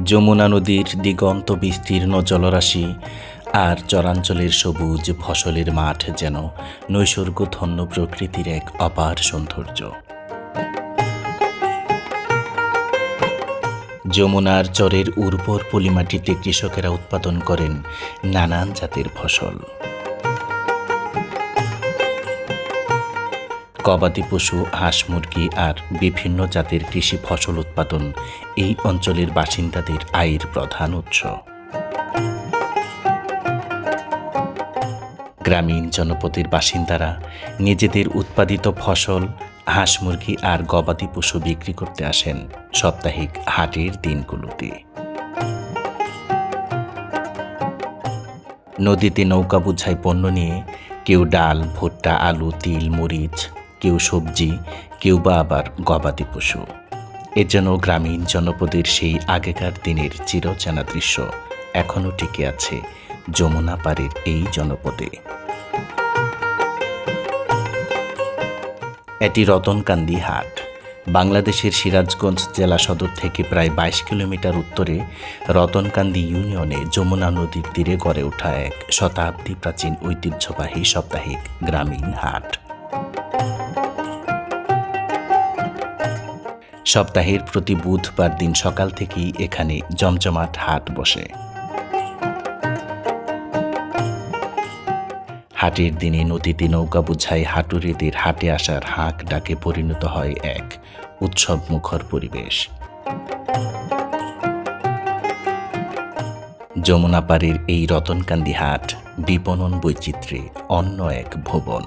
যমুনা নদীর দিগন্ত বিস্তীর্ণ জলরাশি আর চরাঞ্চলের সবুজ ফসলের মাঠ যেন নৈসর্গধন্য প্রকৃতির এক অপার সৌন্দর্য। যমুনার চরের উর্বর পলিমাটিতে কৃষকেরা উৎপাদন করেন নানান জাতের ফসল। গবাদি পশু, হাঁস মুরগি আর বিভিন্ন জাতের কৃষি ফসল উৎপাদন এই অঞ্চলের বাসিন্দাদের আয়ের প্রধান উৎস। গ্রামীণ জনপদের বাসিন্দারা নিজেদের উৎপাদিত ফসল, হাঁস মুরগি আর গবাদি পশু বিক্রি করতে আসেন সাপ্তাহিক হাটের দিনগুলোতে। নদীতে নৌকা বোঝাই পণ্য নিয়ে কেউ ডাল, ভুট্টা, আলু, তিল, মরিচ, কেউ সবজি, কেউ বা আবার গবাদি পশু। এ যেন গ্রামীণ জনপদের সেই আগেকার দিনের চিরচেনা দৃশ্য এখনও টিকে আছে যমুনা পাড়ের এই জনপদে। এটি রতনকান্দি হাট। বাংলাদেশের সিরাজগঞ্জ জেলা সদর থেকে প্রায় 22 কিলোমিটার উত্তরে রতনকান্দি ইউনিয়নে যমুনা নদীর তীরে গড়ে ওঠা এক শতাব্দী প্রাচীন ঐতিহ্যবাহী সাপ্তাহিক গ্রামীণ হাট। সপ্তাহের প্রতি বুধবার দিন সকাল থেকেই এখানে জমজমাট হাট বসে। হাটের দিনে নদীতে নৌকা বোঝাই হাটুরেদের হাটে আসার হাঁক ডাকে পরিণত হয় এক উৎসব মুখর পরিবেশ। যমুনা পাড়ের এই রতনকান্দি হাট বিপণন বৈচিত্র্যে অন্য এক ভুবন।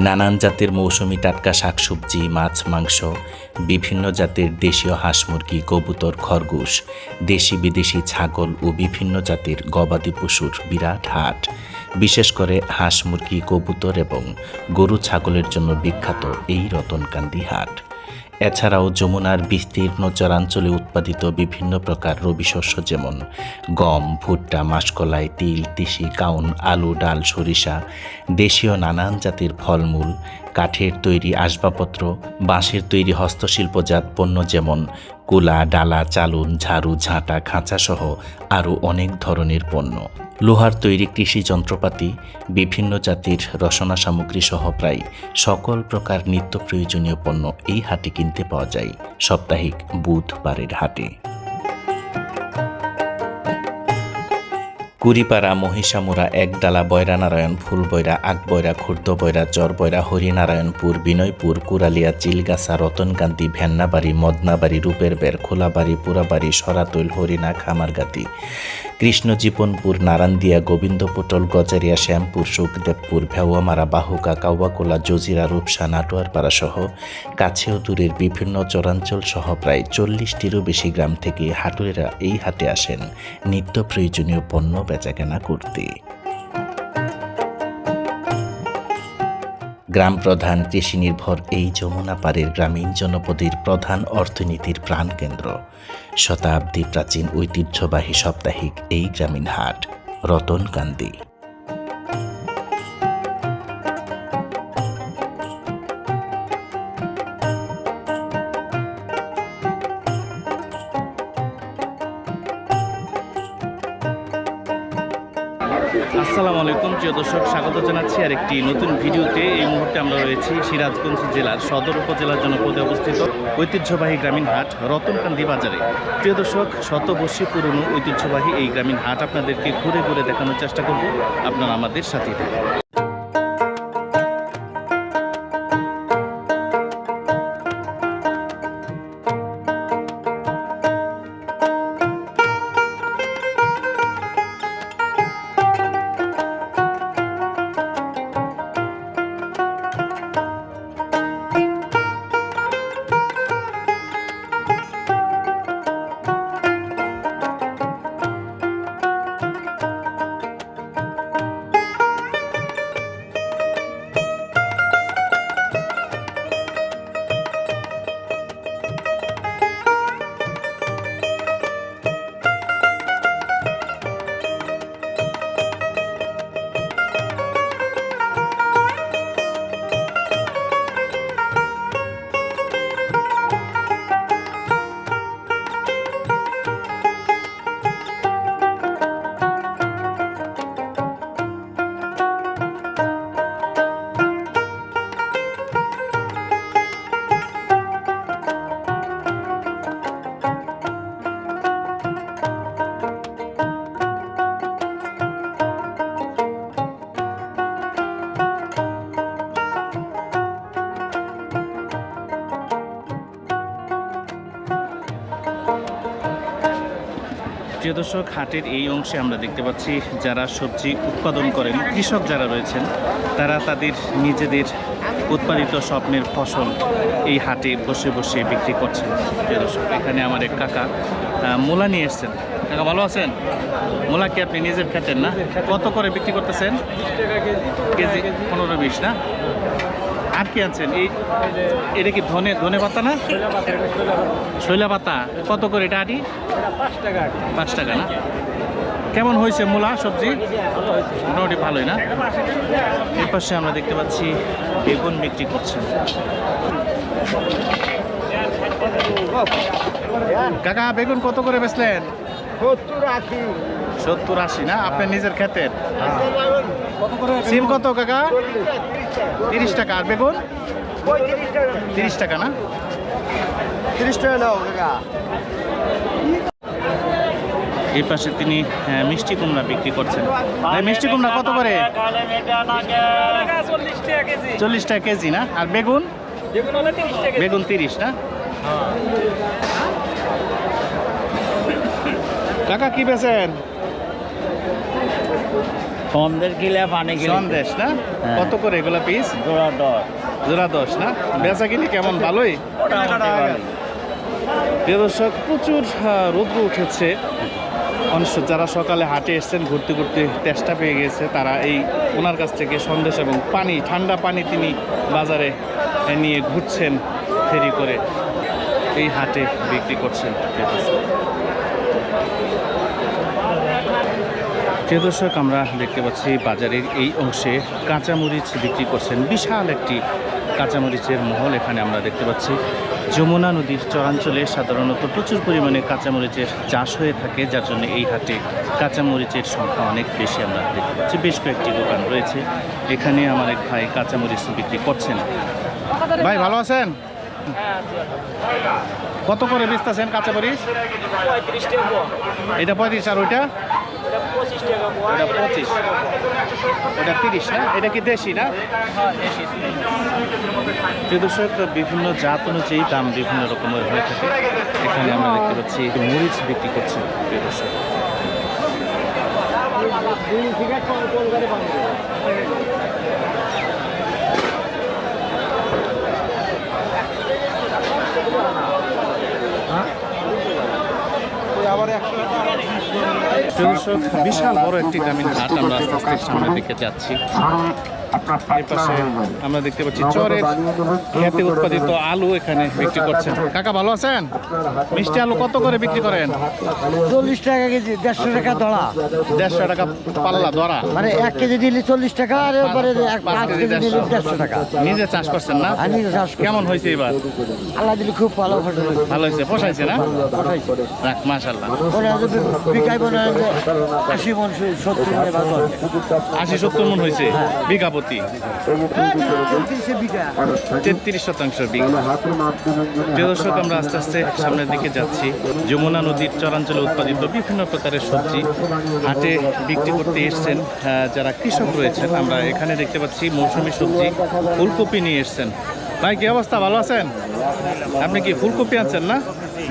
নানান জাতের মৌসুমি টাটকা শাকসবজি, মাছ, মাংস, বিভিন্ন জাতের দেশীয় হাঁস মুরগি, কবুতর, খরগোশ, দেশি বিদেশি ছাগল ও বিভিন্ন জাতের গবাদি পশুর বিরাট হাট। বিশেষ করে হাঁস মুরগি, কবুতর এবং গরু ছাগলের জন্য বিখ্যাত এই রতনকান্দি হাট। এছাড়াও যমুনার বিস্তীর্ণ চরাঞ্চলে উৎপাদিত বিভিন্ন প্রকার রবি শস্য যেমন গম, ভুট্টা, মাসকলাই, তিল, তিসি, কাউন, আলু, ডাল, সরিষা, দেশীয় নানান জাতের ফলমূল, কাঠের তৈরি আসবাবপত্র, বাঁশের তৈরি হস্তশিল্পজাত পণ্য যেমন কুলা, ডালা, চালুন, ঝাড়ু, ঝাঁটা, খাঁচা সহ আরও অনেক ধরনের পণ্য, লোহার তৈরি কৃষি যন্ত্রপাতি, বিভিন্ন জাতির রসনা সামগ্রী সহ প্রায় সকল প্রকার নিত্য প্রয়োজনীয় পণ্য এই হাটে কিনতে পাওয়া যায় সাপ্তাহিক বুধবারের হাটে। কুড়িপাড়া, মহিষামুড়া, একডালা, বয়রানারায়ণ, ফুলবয়রা, আকবয়রা, খুর্দবয়রা, চরবয়রা, হরিনারায়ণপুর, বিনয়পুর, কুরালিয়া, চিলগাছা, রতনকান্দি, ভেন্নাবাড়ি, মদনাবাড়ি, রূপের বের, খোলাবাড়ি, পুরাবাড়ি, সরাতৈল, হরিণা, খামারগাতি, কৃষ্ণজীবনপুর, নারান্দিয়া, গোবিন্দপটল, গজারিয়া, শ্যামপুর, সুখদেবপুর, ভেওয়ামারা, বাহুকা, কাউয়াকোলা, জজিরা, রূপসা, নাটোয়ারপাড়া সহ কাছেও দূরের বিভিন্ন চরাঞ্চল সহ প্রায় 40টিরও বেশি গ্রাম থেকে হাটুরেরা এই হাটে আসেন নিত্য প্রয়োজনীয় পণ্য বেচাকেনা করতে। গ্রাম প্রধান কৃষি নির্ভর এই যমুনা পাড়ের গ্রামীণ জনপদের প্রধান অর্থনীতির প্রাণকেন্দ্র। শতাব্দী প্রাচীন ঐতিহ্যবাহী সাপ্তাহিক এই গ্রামীণ হাট রতনকান্দি। আসসালামু আলাইকুম প্রিয় দর্শক, স্বাগত জানাচ্ছি আর একটি নতুন ভিডিওতে। এই মুহূর্তে আমরা রয়েছি সিরাজগঞ্জ জেলার সদর উপজেলার জনপদে অবস্থিত ঐতিহ্যবাহী গ্রামীণ হাট রতনকান্দি বাজারে। প্রিয় দর্শক, শতবর্ষী পুরনো ঐতিহ্যবাহী এই গ্রামীণ হাট আপনাদেরকে ঘুরে ঘুরে দেখানোর চেষ্টা করব। আপনারা আমাদের সাথেই থাকুন। প্রিয় দর্শক, হাটের এই অংশে আমরা দেখতে পাচ্ছি যারা সবজি উৎপাদন করেন, কৃষক যারা রয়েছেন, তারা তাদের নিজেদের উৎপাদিত স্বপ্নের ফসল এই হাটে বসে বসে বিক্রি করছেন। প্রিয় দর্শক, এখানে আমার এক কাকা মূলা নিয়ে এসছেন। কাকা ভালো আছেন? মূলা কি আপনি নিজের খেতেন না? কত করে বিক্রি করতেছেন? কেজি 15-20 না? আর কি আনছেন? এটা কি ধনে পাতা না? শৈলা পাতা কত করে এটা? আটি 5 টাকা না? কেমন হয়েছে মূলা সবজি? মোটামুটি ভালোই না? এই পাশে আমরা দেখতে পাচ্ছি বেগুন বিক্রি করছেন। কাকা বেগুন কত করে বেচলেন? 70-80 না? আপনার নিজের ক্ষেতের? সিম কত কাকা? 30 টাকা। আর বেগুন 30 টাকা না? 30 টাকা দাও কাকা। এই পাশে তিনি মিষ্টি কুমড়া বিক্রি করছেন। মিষ্টি কুমড়া কত করে? 40 টাকা কেজি না? আর বেগুন? বেগুন 30 না? কাকা কি বেচেন? সন্দেশ কিলে পানি কিলে সন্দেশ না? কত করে এগুলা পিস? জোড়া 10 না? বেচা কিনি কেমন? ভালোই। প্রিয় দর্শক, প্রচুর রৌদ্র উঠেছে। মানুষ যারা সকালে হাটে এসছেন, ঘুরতে ঘুরতে তেষ্টা পেয়ে গেছে, তারা এই ওনার কাছ থেকে সন্দেশ এবং পানি, ঠান্ডা পানি তিনি বাজারে নিয়ে ঘুরছেন ফেরি করে, এই হাটে বিক্রি করছেন। প্রিয় দর্শক, আমরা দেখতে পাচ্ছি বাজারের এই অংশে কাঁচামরিচ বিক্রি করছেন। বিশাল একটি কাঁচামরিচের মহল এখানে আমরা দেখতে পাচ্ছি। যমুনা নদীর চরাঞ্চলে সাধারণত প্রচুর পরিমাণে কাঁচামরিচের চাষ হয়ে থাকে, যার জন্য এই হাটে কাঁচামরিচের সংখ্যা অনেক বেশি আমরা দেখতে পাচ্ছি। বেশ কয়েকটি দোকান রয়েছে। এখানে আমার এক ভাই কাঁচামরিচ বিক্রি করছেন। ভাই ভালো আছেন? কত করে বেচতেছেন কাঁচামরিচ? 35 টাকা। এটা 35 আর ওইটা? 25 টাকা। এটা 25, এটা 30 না? এটা কি দেশি না? প্রিয় দর্শক, বিভিন্ন জাত অনুযায়ী দাম বিভিন্ন রকমের হয়ে থাকে। এখানে আমরা দেখতে পাচ্ছি মরিচ বিক্রি করছে। প্রিয় দর্শক, বিশাল বড় একটি গ্রামীণ হাট। আমরা আস্তে আস্তে সামনের দিকে যাচ্ছি। এই পাশে আমরা দেখতে পাচ্ছি চরের খেতে উৎপাদিত আলু এখানে বিক্রি করছেন। কাকা ভালো আছেন? মিষ্টি আলু কত করে বিক্রি করেন? 40 টাকা কেজি, 150 টাকা ধরা। 150 টাকা পাল্লা ধরা। মানে 1 কেজি নিলে 40 টাকা, আর এবারে 5 কেজি নিলে 150 টাকা। নিজে চাষ করছেন না? আমি চাষ করি। কেমন হয়েছে এবার? আল্লাহ দিলে খুব ভালো ফসল হয়েছে। ভালো হয়েছে, পোষাইছে না? কোথাইছে? রাখ, মাশাআল্লাহ। ওরা যদি বিকায় বলে যে 80 মণ 70 মণ বাজার। 80-70 মণ হয়েছে বিঘা প্রতি। 33 বিঘা। 33 শতাংশ বিঘা। প্রিয় দর্শক, আমরা আস্তে আস্তে সামনের দিকে যাচ্ছি। যমুনা নদীর চরাঞ্চলে উৎপাদিত বিভিন্ন প্রকারের সবজি হাটে বিক্রি করতে এসছেন যারা কৃষক রয়েছেন। আমরা এখানে দেখতে পাচ্ছি মৌসুমী সবজি ফুলকপি নিয়ে এসছেন। ভাই কি অবস্থা, ভালো আছেন? আপনি কি ফুলকপি আনছেন না?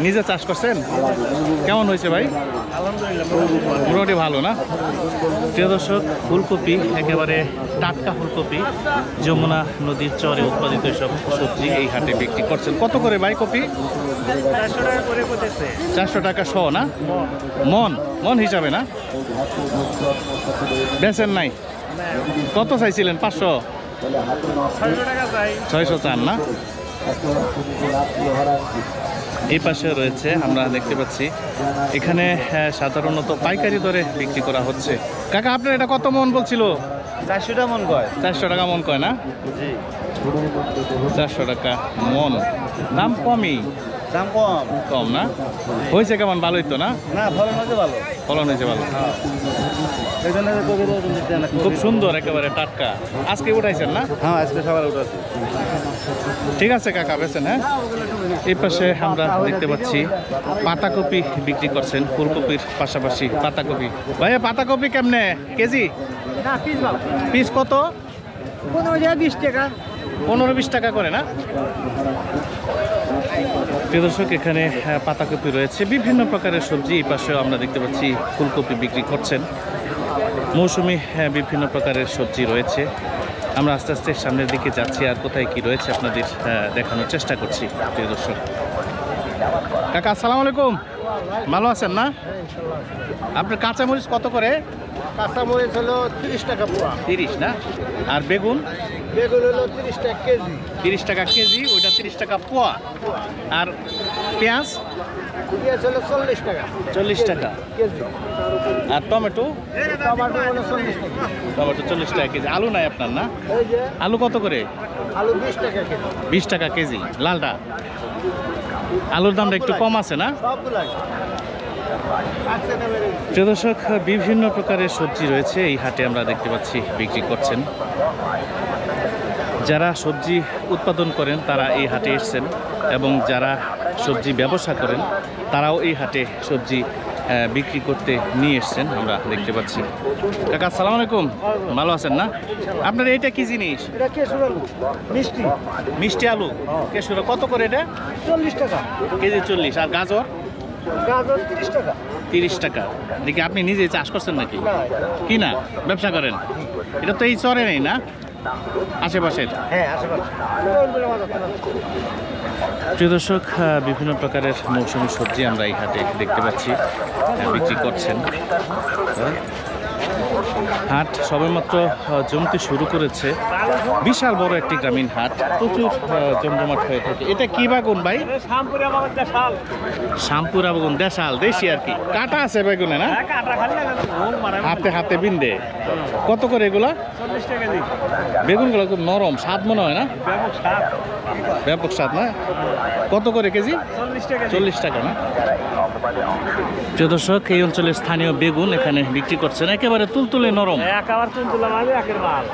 নিজে চাষ করছেন? কেমন হয়েছে ভাই? মোটামুটি ভালো না? প্রিয় দর্শক, ফুলকপি একেবারে টাটকা ফুলকপি যমুনা নদীর চরে উৎপাদিত সব সবজি এই হাটে বিক্রি করছেন। কত করে ভাই কপি? 400 টাকা শ না? মন মন হিসাবে না? বেচেন নাই? কত চাইছিলেন? 500? 600 চান না? এই পাশে রয়েছে, আমরা দেখতে পাচ্ছি এখানে সাধারণত পাইকারি দরে বিক্রি করা হচ্ছে। কাকা আপনার এটা কত মন বলছিল? 400 টাকা মণ কয়। 400 টাকা মন কয় না? 400 টাকা মন, দাম কমই। দাম কম। কম না? হয়েছে কেমন, ভালোই তো না? না, ফলন হচ্ছে ভালো। ফলন হয়েছে ভালো। এই জন্য খুব সুন্দর, একেবারে টাটকা। আজকে উঠাইছেন না? হ্যাঁ, আজকে সকালে উঠেছে। ঠিক আছে কাকা, বেছেন। হ্যাঁ, এই পাশে আমরা দেখতে পাচ্ছি পাতাকপি বিক্রি করছেন, ফুলকপির পাশাপাশি পাতাকপি। ভাইয়া পাতাকপি কেমনে কেজি? না, পিস ভালো। পিস কত? 15-20 টাকা। 15-20 টাকা করে না? প্রিয় দর্শক, এখানে পাতাকপি রয়েছে, বিভিন্ন প্রকারের সবজি। এই পাশেও আমরা দেখতে পাচ্ছি ফুলকপি বিক্রি করছেন। মৌসুমি বিভিন্ন প্রকারের সবজি রয়েছে। আমরা আস্তে আস্তে সামনের দিকে যাচ্ছি, আর কোথায় কি রয়েছে আপনাদের দেখানোর চেষ্টা করছি। প্রিয় দর্শক, কাকা আসসালামু আলাইকুম, ভালো আছেন না? আপনার কাঁচামরিচ কত করে? কাঁচামরিচ হলো 30 টাকা পোয়া। 30 না? আর বেগুন? বেগুন হলো 30 টাকা কেজি। 30 টাকা কেজি, ওইটা 30 টাকা পোয়া। আর পেঁয়াজ? পেঁয়াজ হলো 40 টাকা। 40 টাকা কেজি। আর টমেটো? টমেটো হলো 40 টাকা। টমেটো 40 টাকা কেজি। আলু নাই আপনার না? এই যে আলু কত করে? আলু 20 টাকা কেজি। 20 টাকা কেজি। লালটা আলুর দামটা একটু কম আছে না? সবগুলাই। প্রিয় দর্শক, বিভিন্ন প্রকারের সবজি রয়েছে এই হাটে, আমরা দেখতে পাচ্ছি বিক্রি করছেন। যারা সবজি উৎপাদন করেন তারা এই হাটে এসছেন, এবং যারা সবজি ব্যবসা করেন তারাও এই হাটে সবজি বিক্রি করতে নিয়ে এসছেন, আমরা দেখতে পাচ্ছি। কাকা আসসালামু আলাইকুম, ভালো আছেন না? আপনার এইটা কি জিনিস? এটা কেশর আলু, মিষ্টি। মিষ্টি আলু কেশুরা কত করে এটা? 40 টাকা কেজি 40। আর গাজর? গাজর 30 টাকা। 30 টাকা। দেখি আপনি নিজে চাষ করছেন নাকি? না, কি না, ব্যবসা করেন? এটা তো এই চরে নেই না, আশেপাশের? হ্যাঁ, আশেপাশে। প্রিয় দর্শক, বিভিন্ন প্রকারের মৌসুমী সবজি আমরা এই হাটে দেখতে পাচ্ছি বিক্রি করছেন। হাট সবেমাত্র জমতে শুরু করেছে। বিশাল বড় একটি গ্রামীণ হাট, প্রচুর জমজমাট হয়ে থাকে। এটা কি বাগুন ভাই? শ্যামপুরা বাগুন, দেশাল, দেশি আর কি। কাটা আছে বেগুনে না? হাতে হাতে বিন্দে। কত করে এগুলা? 40 টাকা কেজি। বেগুনগুলো খুব নরম, স্বাদ মনে হয় না? ব্যাপক স্বাদ না? কত করে কেজি? 40 টাকা। 40 টাকা না? প্রিয় দর্শক, এই অঞ্চলের স্থানীয় বেগুন এখানে বিক্রি করছেন, একেবারে তুলতুলে নরম। একেবারে তুলতুলে মাল, একের মাল।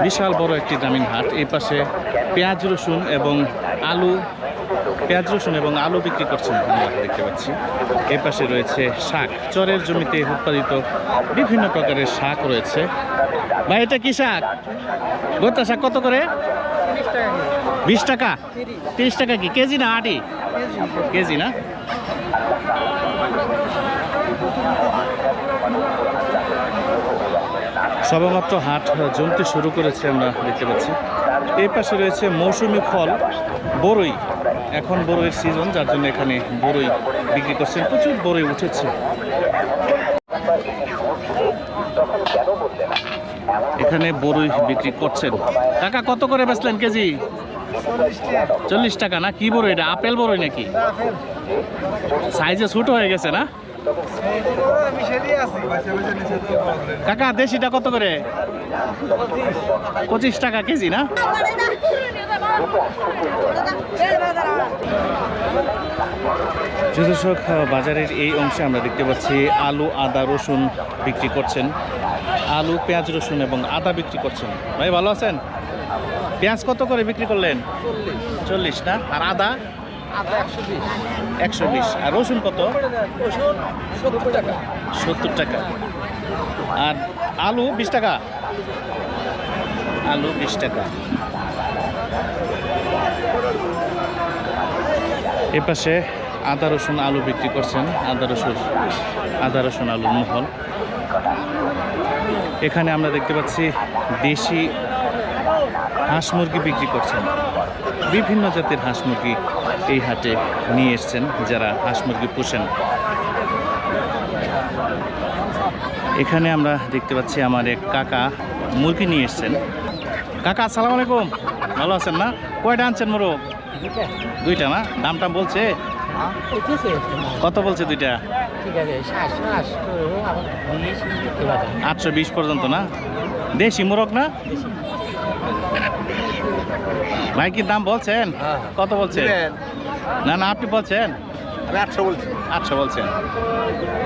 বিশাল বড় একটি গ্রামীণ হাট। এই পাশে পেঁয়াজ রসুন এবং আলু বিক্রি করছেন, আমরা দেখতে পাচ্ছি। এই পাশে রয়েছে শাক, চরের জমিতে উৎপাদিত বিভিন্ন প্রকারের শাক রয়েছে। ভাই এটা কি শাক? গোটা শাক কত করে? 20 টাকা। 30 টাকা কি কেজি না আটি? কেজি না? সবেমাত্র হাট জমতে শুরু করেছে আমরা দেখতে পাচ্ছি। এই পাশে রয়েছে মৌসুমি ফল বরই। এখন বরইয়ের সিজন, যার জন্য এখানে বরই বিক্রি করছেন। প্রচুর বরই উঠেছে। এখানে বরই বিক্রি করছেন। কাকা কত করে বেচলেন কেজি? 40 টাকা না? কি বরই এটা? আপেল বরই নাকি? সাইজে ছোট হয়ে গেছে না কাকা? দেশিটা কত করে? 25 টাকা কেজি না? দর্শক, বাজারের এই অংশে আমরা দেখতে পাচ্ছি আলু, আদা, রসুন বিক্রি করছেন। আলু, পেঁয়াজ, রসুন এবং আদা বিক্রি করছেন। ভাই ভালো আছেন? পেঁয়াজ কত করে বিক্রি করলেন? 40 না? আর আদা? 120। আর রসুন কত? 70 টাকা। আর আলু 20 টাকা? আলু 20 টাকা। এ পাশে আদা, রসুন, আলু বিক্রি করছেন। আদা রসুন আলুর মহল। এখানে আমরা দেখতে পাচ্ছি দেশি হাঁস মুরগি বিক্রি করছেন। বিভিন্ন জাতের হাঁস মুরগি এই হাটে নিয়ে এসছেন যারা হাঁস মুরগি পোষেন। এখানে আমরা দেখতে পাচ্ছি আমার এক কাকা মুরগি নিয়ে এসছেন। কাকা আসসালামু আলাইকুম, ভালো আছেন না? কয়টা আনছেন মোরগ? দুইটা না? দামটা বলছে কত? বলছে দুইটা 820 পর্যন্ত না? দেশি মোরগ না ভাই? কি দাম বলছেন? কত বলছেন? না না, আপনি বলছেন? 800 বলছি। 800 বলছেন।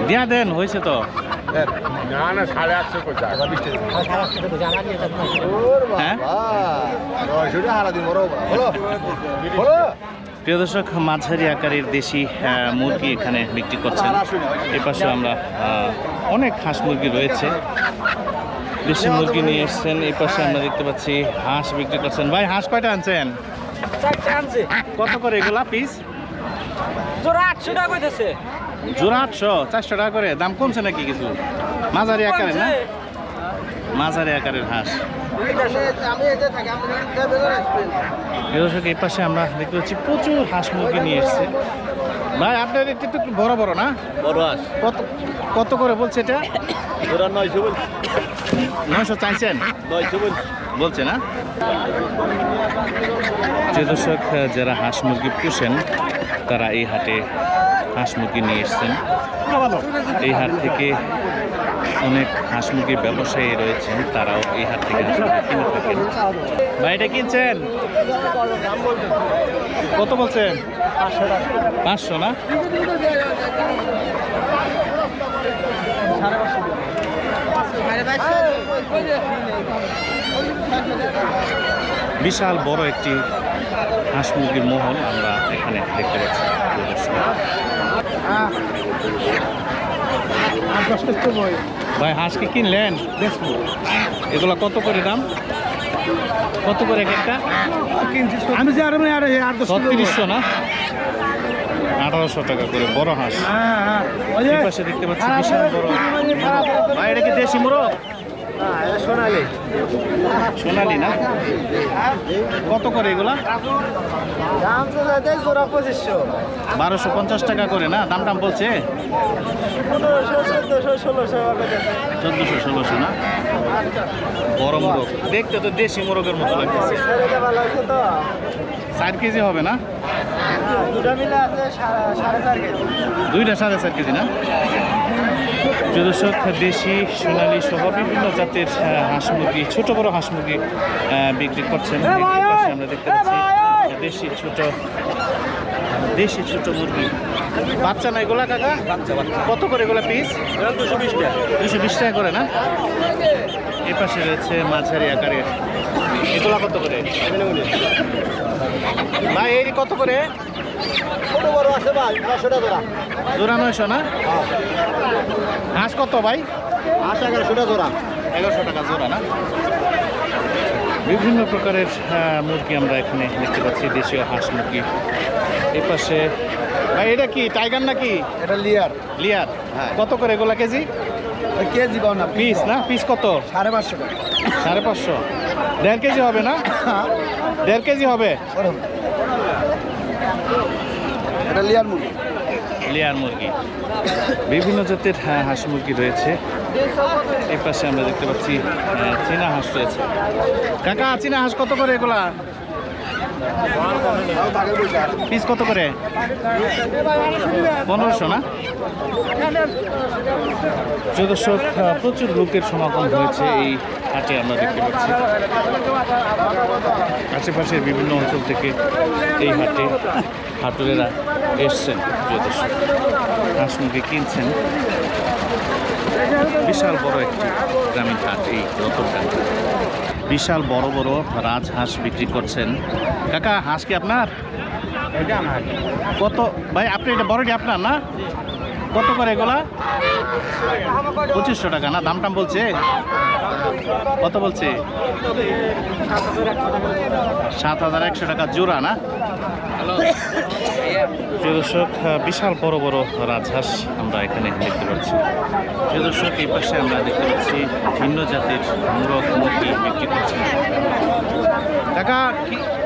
দিয়া দেন, হয়েছে তো। না না, 850 কই যায়? হ্যাঁ, প্রিয় দর্শক, মাঝারি আকারের দেশি মুরগি এখানে বিক্রি করছেন। এ পাশে আমরা অনেক হাঁস মুরগি রয়েছে। দেশি মুরগি নিয়ে এসছেন। এই পাশে আমরা দেখতে পাচ্ছি হাঁস বিক্রি করছেন। ভাই হাঁস কয়টা আনছেন? কত করে এগুলা পিস? জোড়া 800 টাকা কইতেছে। জোড়া 800, 400 টাকা করে। দাম কমছে নাকি কিছু? মাঝারি আকারের না? মাঝারি আকারের হাঁস। দর্শক, এই পাশে আমরা দেখতে পাচ্ছি প্রচুর হাঁস মুরগি নিয়ে এসছে। ভাই আপনার একটু একটু বড় বড় না? বড় হাঁস কত কত করে বলছে এটা? জোড়া 900 বলছি। 900 চাইছেন? 900 বলছি। বলছে না? যে দর্শক, যারা হাঁস মুরগি পুষেন তারা এই হাটে হাঁস মুরগি নিয়ে এসছেন। এই হাট থেকে অনেক হাঁস মুরগির ব্যবসায়ী রয়েছেন, তারাও এই হাট থেকে হাঁস মুরগি কিনে থাকেন। ভাই এটা কিনছেন? কত বলছেন? 500 না? বিশাল বড় একটি হাঁস মুরগির মহল আমরা এখানে দেখতে পাচ্ছি। ভাই হাঁস কি কিনলেন? এগুলো কত করে দাম? কত করে একটা? আমি যে 3600 না? 1800 টাকা করে বড় হাঁস। এই পাশে দেখতে পাচ্ছি বিশাল বড়। ভাই এটা কি দেশি মোরগ? সোনালি। সোনালি না? কত করে এগুলা? দাম তো দেয় জোড়া 2500। 1250 টাকা করে না? দাম টাম বলছে 1500, 1400, 1600। 1400-1600 না? বড় মোরগ দেখতে তো দেশি মোরগের মতো লাগতেছে। ভালো আছে তো? 4 কেজি হবে না? দুটা মিলে আছে 4.5 কেজি। দুইটা 4.5 কেজি না? দর্শক, দেশি, সোনালি সহ বিভিন্ন জাতের হাঁস মুরগি, ছোট বড় হাঁস মুরগি বিক্রি করছেন। এই পাশে আমরা দেখতে পাচ্ছি দেশি ছোট মুরগি। বাচ্চা না এগুলা কাকা? কত করে এগুলা পিস? 220 টাকা। 220 টাকা করে না? এই পাশে রয়েছে মাঝারি আকারের। এগুলা কত করে ভাই? এই কত করে? ছোট বড় আছে ভাই, 900 টাকা জোড়া। জোড়া 900 না? হাঁস কত ভাই? 1100 টাকা জোড়া। 1100 টাকা জোড়া না? বিভিন্ন প্রকারের মুরগি আমরা এখানে দেখতে পাচ্ছি, দেশীয় হাঁস মুরগি। এই পাশে ভাই এটা কি টাইগার নাকি? এটা লিয়ার। লিয়ার। হ্যাঁ। কত করে এগুলা কেজি? ওই কেজি পাও না পিস না? পিস কত? 550 টাকা 550। 1.5 কেজি হবে না? 1.5 কেজি হবে। ওরকম। এটা লিয়ার মুরগি। লেয়ার মুরগি, বিভিন্ন জাতের হাঁস মুরগি রয়েছে। এই পাশে আমরা দেখতে পাচ্ছি চীনা হাঁস রয়েছে। কাকা, চীনা হাঁস কত করে এগুলা? পিস কত করে? 1500 না? দর্শক, প্রচুর লোকের সমাগম হয়েছে এই হাটে আমরা দেখতে পাচ্ছি। আশেপাশের বিভিন্ন অঞ্চল থেকে এই হাটে হাটুরেরা এসছেন। দর্শক, হাঁস মুরগি কিনছেন। বিশাল বড় একটি গ্রামীণ হাট এই রতনটাঙ্গি। বিশাল বড় বড় রাজহাঁস বিক্রি করছেন। কাকা, হাঁস কি আপনার? কত ভাই? আপনি এটা বড়টি আপনার না? কত করে এগুলা? 2500 টাকা না? দাম টাম বলছে? কত বলছে? 7100 টাকা জোড়া না? প্রিয় দর্শক, বিশাল বড় বড় রাজহাঁস আমরা এখানে দেখতে পাচ্ছি। প্রিয় দর্শক, এই পাশে আমরা দেখতে পাচ্ছি ভিন্ন জাতের মুরগ মুরগি বিক্রি করছেন। কাকা,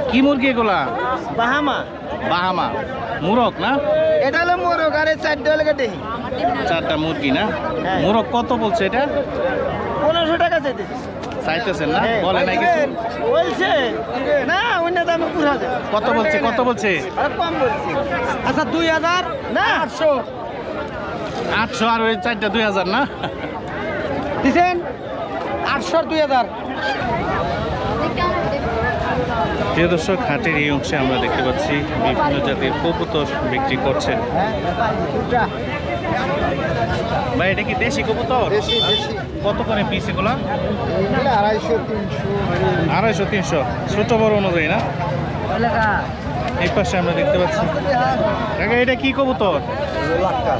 কি মুরগি এগুলা? বাহামা। বাহামা মুরগ না? এটা হলো মোরগ আর 4টা হলো দেহি। 4টা মুরগি না? হ্যাঁ। মুরগ কত বলছে এটা? 1500 টাকা চাইতে। চাইতেছেন না? বলে নাই কিছু? বলছে না, অন্য দামে 2000। কত বলছে? কত বলছে? আর কম বলছি। আচ্ছা 2000 না 800 800 আর ওই 4টা 2000 না? দিছেন 800 2000। প্রিয় দর্শক, হাটের এই অংশে আমরা দেখতে পাচ্ছি বিভিন্ন জাতের কবুতর বিক্রি করছেন। ভাই, এটা কি দেশি কবুতর? দেশি দেশি। কত করে পিস এগুলা? 250 300। 250 300 ছোট বড় অনুযায়ী না? এই পাশে আমরা দেখতে পাচ্ছি। কাকা, এটা কি কবুতর? লাক্কা।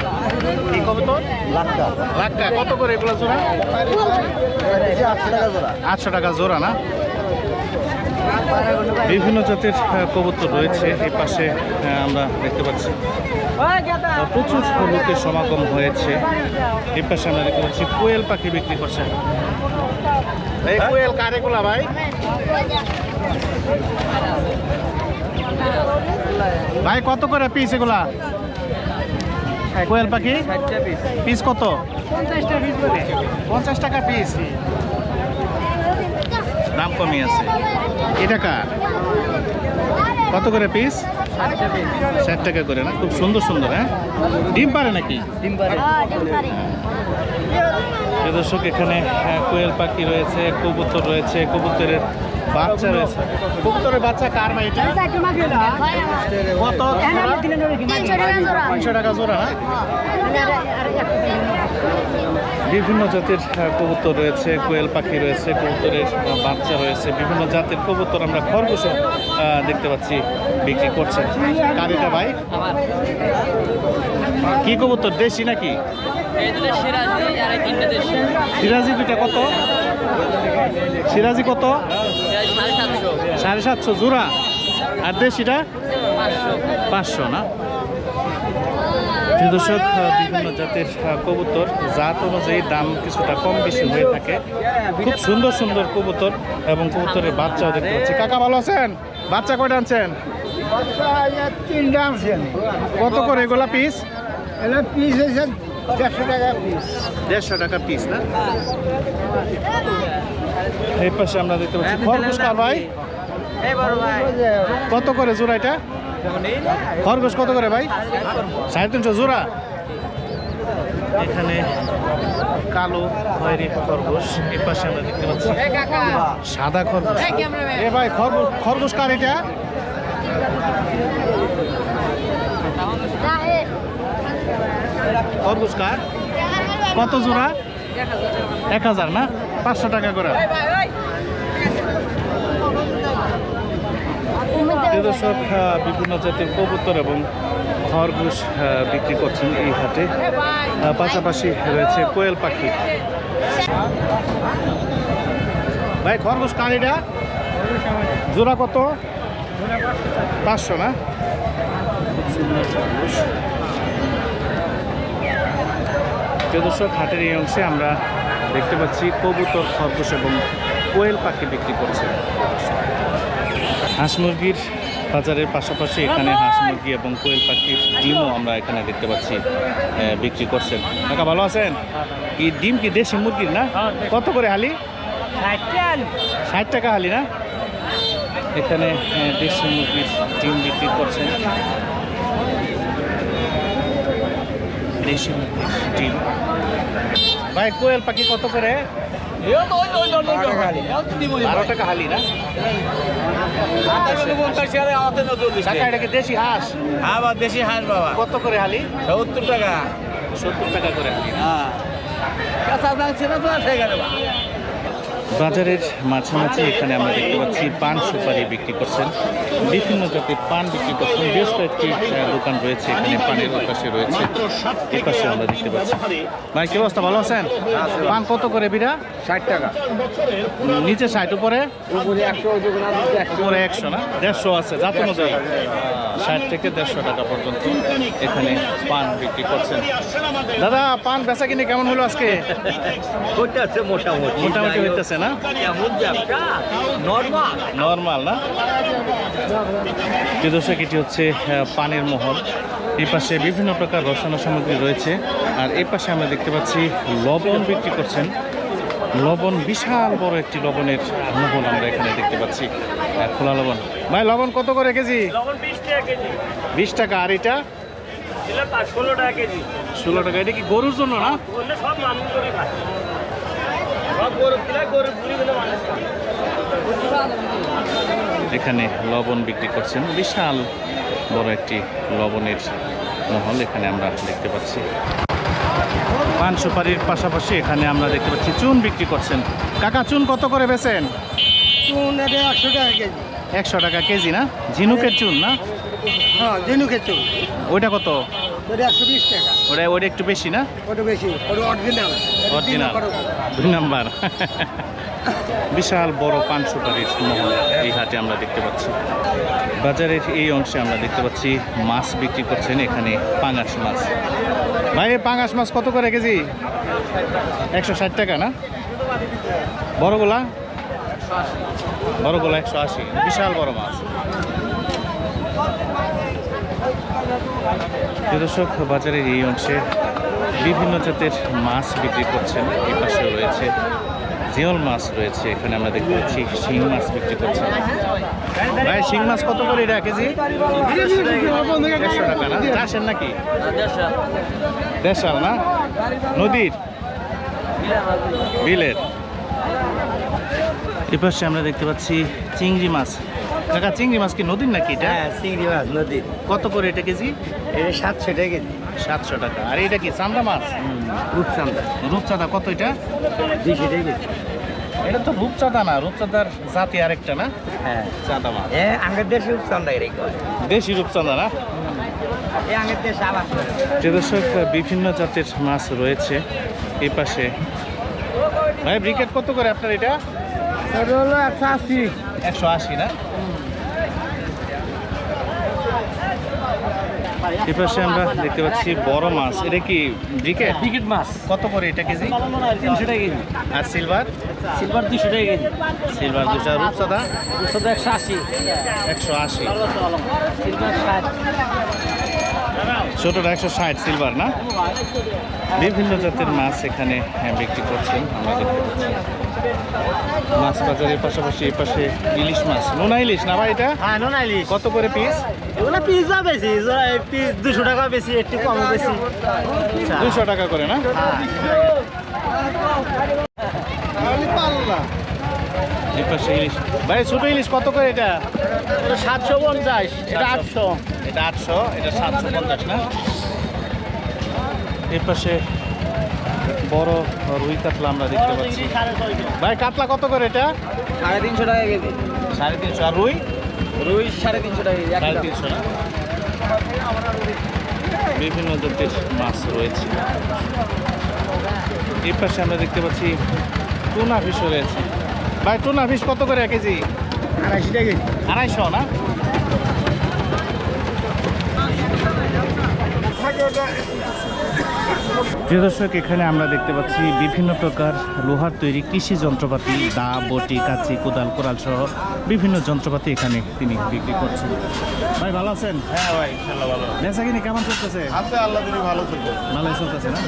কি কবুতর? লাক্কা। লাক্কা। কত করে এগুলা জোড়া? 800 টাকা জোড়া। 800 টাকা জোড়া না? বিভিন্ন জাতের কবুতর রয়েছে এই পাশে আমরা দেখতে পাচ্ছি। প্রচুর লোকের সমাগম হয়েছে। এই পাশে আমরা দেখতে পাচ্ছি কোয়েল পাখি বিক্রি করছে। এই কোয়েল কার এগুলা ভাই? ভাই, কত করে পিস এগুলা? কোয়েল পাখি পিস কত? 50 টাকা পিস। দাম কমই আছে। এটা কার? কত করে পিস? 60 টাকা করে না? খুব সুন্দর সুন্দর। হ্যাঁ, ডিম পারে নাকি? দর্শক, এখানে কোয়েল পাখি রয়েছে, কবুতর রয়েছে, কবুতরের বাচ্চা রয়েছে। কবুতরের বাচ্চা কার ভাই এটা? কত? 300 টাকা জোড়া না? বিভিন্ন জাতের কবুতর রয়েছে, কোয়েল পাখি রয়েছে, কবুতরের বাচ্চা রয়েছে, বিভিন্ন জাতের কবুতর। আমরা খরগোশও দেখতে পাচ্ছি বিক্রি করছে। কার এটা ভাই? কি কবুতর, দেশি নাকি? সিরাজি দুইটা কত? সিরাজি কত? 750 জোড়া। আর দেশিটা 500 না? দর্শক, বিভিন্ন জাতের কবুতর জাত অনুযায়ী দাম কিছুটা কম বেশি হয়ে থাকে। খুব সুন্দর সুন্দর কবুতর এবং কবুতরের বাচ্চাও দেখতে পাচ্ছি। কাকা, ভালো আছেন? বাচ্চা কয়টা আনছেন? 3টা আনছেন। কত করে এগুলা পিস? এটা পিস হয়েছে 150 টাকা পিস। 150 টাকা পিস না? এই পাশে আমরা দেখতে পাচ্ছি খরগোশ কার ভাই? কত করে জোড়া এটা? খরগোশ কত করে ভাই? 350 জোড়া। এখানে কালো খয়েরি খরগোশ। এই পাশে আমরা দেখতে পাচ্ছি সাদা খরগোশ। এ ভাই, খরগোশ কার এটা? খরগোশ কার? কত জোড়া? 1000 না? 500 টাকা করে। দর্শক, বিভিন্ন জাতের কবুতর এবং খরগোশ বিক্রি করছেন এই হাটে। পাশাপাশি রয়েছে কোয়েল পাখি। ভাই, খরগোশ কার এটা? জোড়া কত? 500 না? খুব সুন্দর খরগোশ। প্রিয় দর্শক, হাটের এই অংশে আমরা দেখতে পাচ্ছি কবুতর, খরগোশ এবং কোয়েল পাখি বিক্রি করছে। হাঁস মুরগির বাজারের পাশাপাশি এখানে হাঁস মুরগি এবং কোয়েল পাখির ডিমও আমরা এখানে দেখতে পাচ্ছি বিক্রি করছেন। কাকা ভালো আছেন? কি ডিম কি দেশি মুরগির না? কত করে হালি? 60 টাকা হালি না? এখানে দেশি মুরগির ডিম বিক্রি করছেন। দেশি মুরগির ডিম। ভাই কোয়েল পাখি কত করে? 12 টাকা হালি না? কাকা এটা কি দেশি হাঁস? আবার দেশি হাঁস বাবা কত করে হালি? 70 টাকা। 70 টাকা করে হালি। হ্যাঁ কাঁচা দাম ছিল তো আছে গেল। বাজারের মাঝামাঝি এখানে আমরা দেখতে পাচ্ছি পান সুপারি বিক্রি করছেন, বিভিন্ন জাতের পান বিক্রি করছেন। বেশ কয়েকটি দোকান রয়েছে এখানে, পানের পাশে রয়েছে, এই পাশে আমরা দেখতে পাচ্ছি। ভাই কি অবস্থা, ভালো আছেন? পান কত করে বিড়া? 60 টাকা। নিচে 60, উপরে উপরে 100, উপরে 100 না? 150 আছে জাত অনুযায়ী। 60 থেকে 150 টাকা পর্যন্ত এখানে পান বিক্রি করছেন। দাদা পান বেচা কিনে কেমন হলো আজকে? করতেছে মোটামুটি মোটামুটি হইতেছে না? কেমন ব্যবসা? নরমাল নর্মাল না? যে দর্শক, এটি হচ্ছে পানের মহল। এই পাশে বিভিন্ন প্রকার রসায়ন সামগ্রী রয়েছে, আর এই পাশে আমরা দেখতে পাচ্ছি লবণ বিক্রি করছেন। লবণ, বিশাল বড় একটি লবণের মহল আমরা এখানে দেখতে পাচ্ছি, খোলা লবণ। ভাই লবণ কত করে কেজি? 20 টাকা। আর এটা 16 টাকা কেজি। 16 টাকা। এটা কি গরুর জন্য না? সব মানুষ করে খায়, সব গরু কিনা গরু পুরি বলে মানুষ খায়। এখানে লবণ বিক্রি করছেন, বিশাল বড় একটি লবণের মহল এখানে আমরা দেখতে পাচ্ছি। পান সুপারির পাশাপাশি এখানে আমরা দেখতে পাচ্ছি চুন বিক্রি করছেন। কাকা চুন কত করে বেচেন? চুন 100 টাকা কেজি। 100 টাকা কেজি না? ঝিনুকের চুন না? হ্যাঁ ঝিনুকের চুন। ওইটা কত? ওটা 120 টাকা। ওইটা একটু বেশি না? ওটা বেশি, ওটা অরিজিনাল। Original 2 number. বিশাল বড় পান সুপারির মহল এই হাটে আমরা দেখতে পাচ্ছি। বাজারের এই অংশে আমরা দেখতে পাচ্ছি মাছ বিক্রি করছেন এখানে, পাঙাশ মাছ। ভাই পাঙাশ মাছ কত করে কেজি? 160 টাকা না? বড়গুলা? বড়গুলা 180। বিশাল বড় মাছ। দর্শক, বাজারের এই অংশে বিভিন্ন জাতের মাছ বিক্রি করছেন। এই পাশে রয়েছে জিওল মাছ রয়েছে, এখানে আমরা দেখতে পাচ্ছি শিং মাছ বিক্রি করছেন। ভাই শিং মাছ কত করে এটা কেজি? 150 টাকা না? চাষের নাকি? দেশাল না? নদীর? বিলের? এ পাশে আমরা দেখতে পাচ্ছি চিংড়ি মাছ। কাকা চিংড়ি মাছ কি নদীর নাকি এটা? হ্যাঁ চিংড়ি মাছ নদীর। কত করে এটা কেজি? এটা 700 টাকা কেজি। 700 টাকা। আর এটা কি চান্দা মাছ? রূপচাঁদা। রূপচাঁদা কত এটা? 200 টাকা কেজি। এটা তো রূপচাঁদা না, রূপচাঁদার জাতি আরেকটা না? হ্যাঁ চাঁদা মাছ। আগের দেশে রূপচাঁদা এর কয়। দেশি রূপচাঁদা না? আগের দেশে আবার যে দর্শক, বিভিন্ন জাতের মাছ রয়েছে এই পাশে। ভাই ব্রিকেট কত করে আপনার এটা? এটা হলো 180। 180 না? এই পাশে আমরা দেখতে পাচ্ছি বড় মাছ। এটা কি ব্রিকেট? ব্রিকেট মাছ কত করে এটা কেজি? 300 টাকা কেজি। আর সিলভার? সিলভার 200 টাকা কেজি। সিলভার 200। রূপচাঁদা? 180। 180। সিলভার 60। ছোটটা 160, সিলভার না? বিভিন্ন জাতের মাছ এখানে বিক্রি করছেন আমরা দেখতে পাচ্ছি। মাছ বাজারের পাশাপাশি এই পাশে ইলিশ মাছ, নোনা ইলিশ না ভাই এটা? হ্যাঁ নোনা ইলিশ। কত করে পিস? এগুলো পিস যা বেশি, পিস 200 টাকা বেশি, একটু কম বেশি। 200 টাকা করে না? এই পাশে ইলিশ। ভাই ছোট ইলিশ কত করে এটা? 750, এটা 800। এটা 800, এটা 750 না? এই পাশে বড় রুই কাতলা আমরা দেখতে পাচ্ছি। ভাই কাতলা কত করে এটা? 350 টাকা কেজি। 350। আর রুই? রুই 350 টাকা কেজি। 350 না? বিভিন্ন জাতের মাছ রয়েছে। এই পাশে আমরা দেখতে পাচ্ছি টুনা ফিশও রয়েছে। ভাই টুনা ফিশ কত করে কেজি? 250 টাকা কেজি। 250 না? প্রিয় দর্শক, এখানে আমরা দেখতে পাচ্ছি বিভিন্ন প্রকার লোহার তৈরি কৃষি যন্ত্রপাতি, দা, বটি, কাঁচি, কোদাল, কোরাল সহ বিভিন্ন যন্ত্রপাতি এখানে তিনি বিক্রি করছেন। ভাই ভালো আছেন? হ্যাঁ ভাই, ইনশাআল্লাহ ভালো বেচা কিনি কেমন চলতেছে? আছে, আল্লাহ দিলে ভালো চলবে। ভালোই চলতেছে না?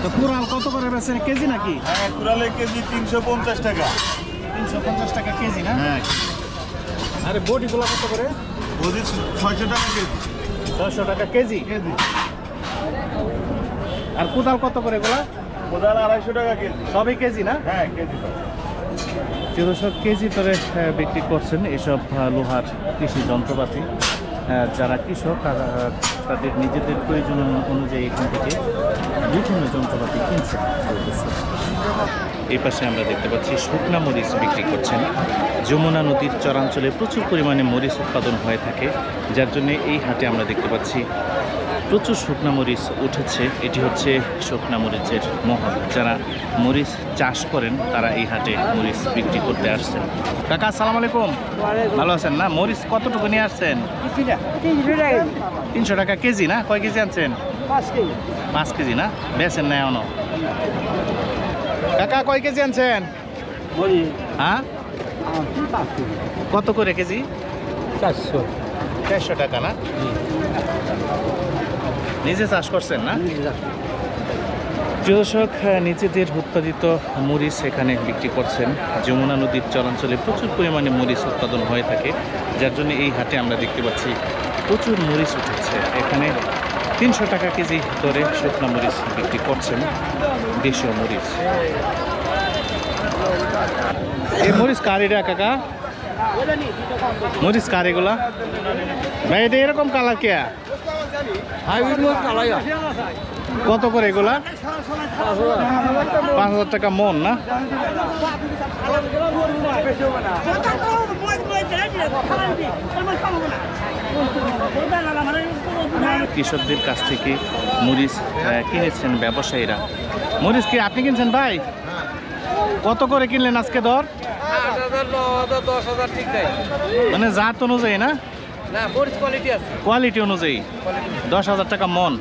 তো কোরাল কত করে বেচেন কেজি নাকি? হ্যাঁ, কুড়ালে কেজি 350 টাকা। 350 টাকা কেজি না? হ্যাঁ, আরে বটিগুলো কত করে? বডি 600 টাকা কেজি। 600 টাকা কেজি। আর কোদাল কত করে এগুলা? কোদাল 250 টাকা কেজি। সবই কেজি না? হ্যাঁ, কেজি। 300 কেজি ধরে বিক্রি করছেন এসব লোহার কৃষি যন্ত্রপাতি। যারা কৃষক তাদের নিজেদের প্রয়োজন অনুযায়ী এখান থেকে বিভিন্ন যন্ত্রপাতি কিনছেন। এই পাশে আমরা দেখতে পাচ্ছি শুকনা মরিচ বিক্রি করছেন। যমুনা নদীর চরাঞ্চলে প্রচুর পরিমাণে মরিচ উৎপাদন হয়ে থাকে, যার জন্য এই হাটে আমরা দেখতে পাচ্ছি প্রচুর শুকনা মরিচ উঠেছে। এটি হচ্ছে শুকনা মরিচের মহল। যারা মরিচ চাষ করেন তারা এই হাটে মরিচ বিক্রি করতে আসছেন। কাকা আসসালামু আলাইকুম, ভালো আছেন না? মরিচ কতটুকু নিয়ে আসছেন? 300 টাকা কেজি না? কয় কেজি আনছেন? 5 কেজি না? বেচেন না এখনো? কাকা কয় কেজি আনছেন? হ্যাঁ, কত করে কেজি? 400 টাকা না? নিজে চাষ করছেন না? প্রিয় দর্শক, নিজেদের উৎপাদিত মরিচ এখানে বিক্রি করছেন। যমুনা নদীর চরাঞ্চলে প্রচুর পরিমাণে মরিচ উৎপাদন হয়ে থাকে, যার জন্য এই হাটে আমরা দেখতে পাচ্ছি প্রচুর মরিচ উঠেছে। এখানে 300 টাকা কেজি ধরে শুকনো মরিচ বিক্রি করছেন, দেশীয় মরিচ। এই মরিচ কার এটা কাকা? মরিচ কার এগুলা? ভাই এটা এরকম কালার কে? কত করে এগুলা? 5,000 টাকা মন না? কৃষকদের কাছ থেকে মরিচ কিনেছেন ব্যবসায়ীরা। মরিচ কি আপনি কিনছেন ভাই? কত করে কিনলেন আজকে দর? 10,000 ঠিক নাই, মানে জাত অনুযায়ী না, না মরিচ কোয়ালিটি আছে, কোয়ালিটি অনুযায়ী 10,000 টাকা মন।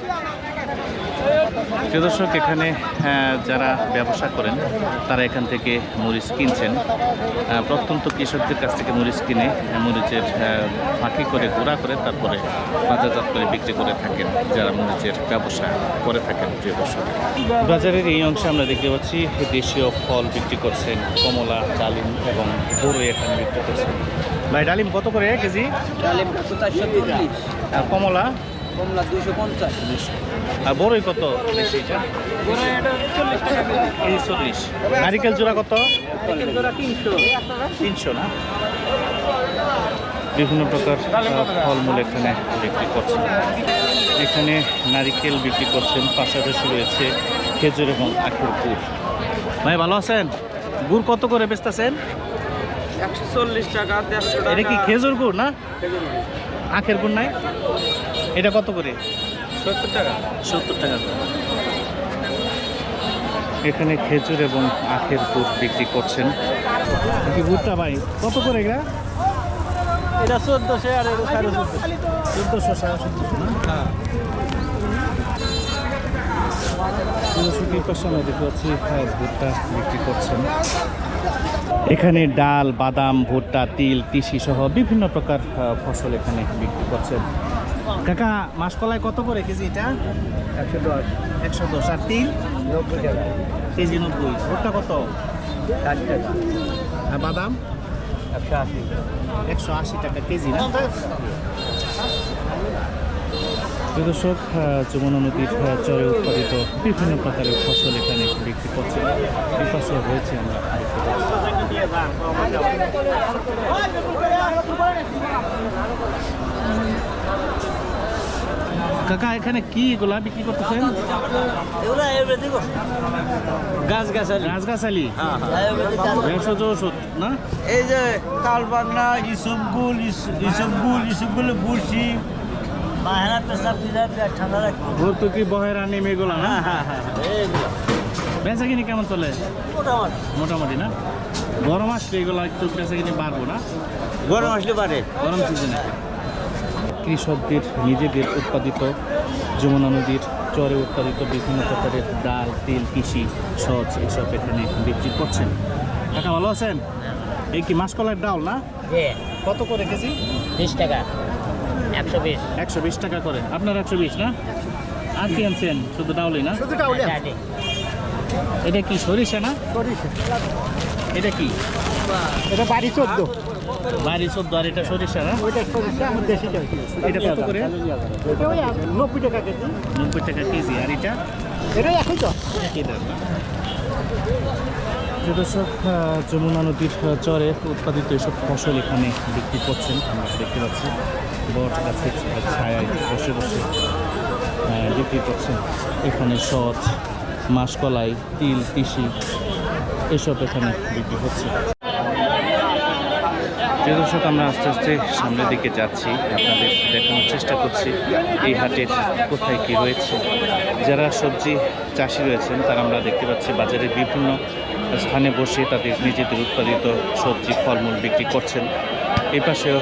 প্রিয় দর্শক, এখানে যারা ব্যবসা করেন তারা এখান থেকে মরিচ কিনছেন। প্রত্যন্ত কৃষকদের কাছ থেকে মরিচ কিনে মরিচের ফাঁকি করে গুঁড়া করে তারপরে বাজারজাত করে বিক্রি করে থাকেন যারা মরিচের ব্যবসা করে থাকেন। প্রিয় দর্শক, বাজারের এই অংশে আমরা দেখতে পাচ্ছি দেশীয় ফল বিক্রি করছেন। কমলা, ডালিম এবং বড়ই এখানে বিক্রি করছেন। ভাই ডালিম কত করে কেজি? ডালিম 440, আর কমলা? কমলা 250, আর বড়ই কত বেশি? এটা বড় এটা 40 টাকা কেজি 40। নারিকেল জোড়া কত? জোড়া 300। 300 না? বিভিন্ন প্রকার ফলমূল এখানে বিক্রি করছেন। এখানে নারিকেল বিক্রি করছেন, পাশাপাশি রয়েছে খেজুর এবং আখের গুড়। ভাই ভালো আছেন? গুড় কত করে বেচতেছেন? 140 টাকা, 150 টাকা। এটা কি খেজুর গুড় না? আখের গুড় নাই? এটা কত করে? 70 টাকা। 70 টাকা করে। এখানে খেজুর এবং আখের গুড় বিক্রি করছেন। কি গুড়টা ভাই কত করে এগুলা? এটা 1400 আর এটা 1450। 1400, 1450 না? হ্যাঁ। আমরা দেখতে পাচ্ছি ভুট্টা বিক্রি করছেন। এখানে ডাল, বাদাম, ভুট্টা, তিল, তিসি সহ বিভিন্ন প্রকার ফসল এখানে বিক্রি করছেন। কাকা মাসকলাই কত করে কেজি এটা? 110। 110। আর তিল? 90 টাকা কেজি 90। ভুট্টা কত? 60 টাকা। আর বাদাম? 180। 180 টাকা কেজি না? প্রিয় দর্শক, যমুনা নদীর চরে উৎপাদিত বিভিন্ন প্রকারের ফসল এখানে বিক্রি করছে। এই পাশে রয়েছে আমরা দেখতে পাচ্ছি। কাকা এখানে কি এগুলা বিক্রি করতেছেন? গাছগাছালি, ভেষজ ওষুধ না? এই যে তালবাগনা, ইসবগুল বুসি, বাহারা পেশাব দিলে ঠান্ডা রাখবে। ভর্তুকি, বহেরা, নিম এগুলা না? বেচা কিনি কেমন চলে? মোটামুটি না? গরম আসলে এগুলো একটু বেচা কিনি বাড়বো না? গরম আসলে পারে। গরম সিজনে কৃষকদের নিজেদের উৎপাদিত যমুনা নদীর চরে উৎপাদিত বিভিন্ন প্রকারের ডাল, তেল, কৃষি, সচ এসব এখানে বিক্রি করছেন। কাকা ভালো আছেন? এই কি মাসকলাইয়ের ডাল না? কত করে কেজি? 20 টাকা 120 120 টাকা করে। আপনার 120 না? আর কি আনছেন? শুধু ডাউলই না? শুধু টাউলে এটা কি সরিষা না? এটা কি? এটা বাড়ি 14 বাড়ি 14 আর এটা সরিষা না? ওইটা সরিষা আমার দেশিটা এটা কত করে? এটা ওই 90 টাকা কেজি 90 টাকা কেজি। আর এটা এটা একই তো একই দাম না? যে দর্শক, যমুনা নদীর চরে উৎপাদিত এসব ফসল এখানে বিক্রি করছেন আমরা দেখতে পাচ্ছি। বট গাছের ছায়ায় বসে বসে বিক্রি করছেন। এখানে সচ, মাসকলাই, তিল, তিসি এসব এখানে বিক্রি হচ্ছে। যে দর্শক, আমরা আস্তে আস্তে সামনের দিকে যাচ্ছি, আপনাদের দেখানোর চেষ্টা করছি এই হাটের কোথায় কি রয়েছে। যারা সবজি চাষি রয়েছেন তারা আমরা দেখতে পাচ্ছি বাজারের বিভিন্ন স্থানে বসে তাদের নিজেদের উৎপাদিত সবজি ফলমূল বিক্রি করছেন। এই পাশেও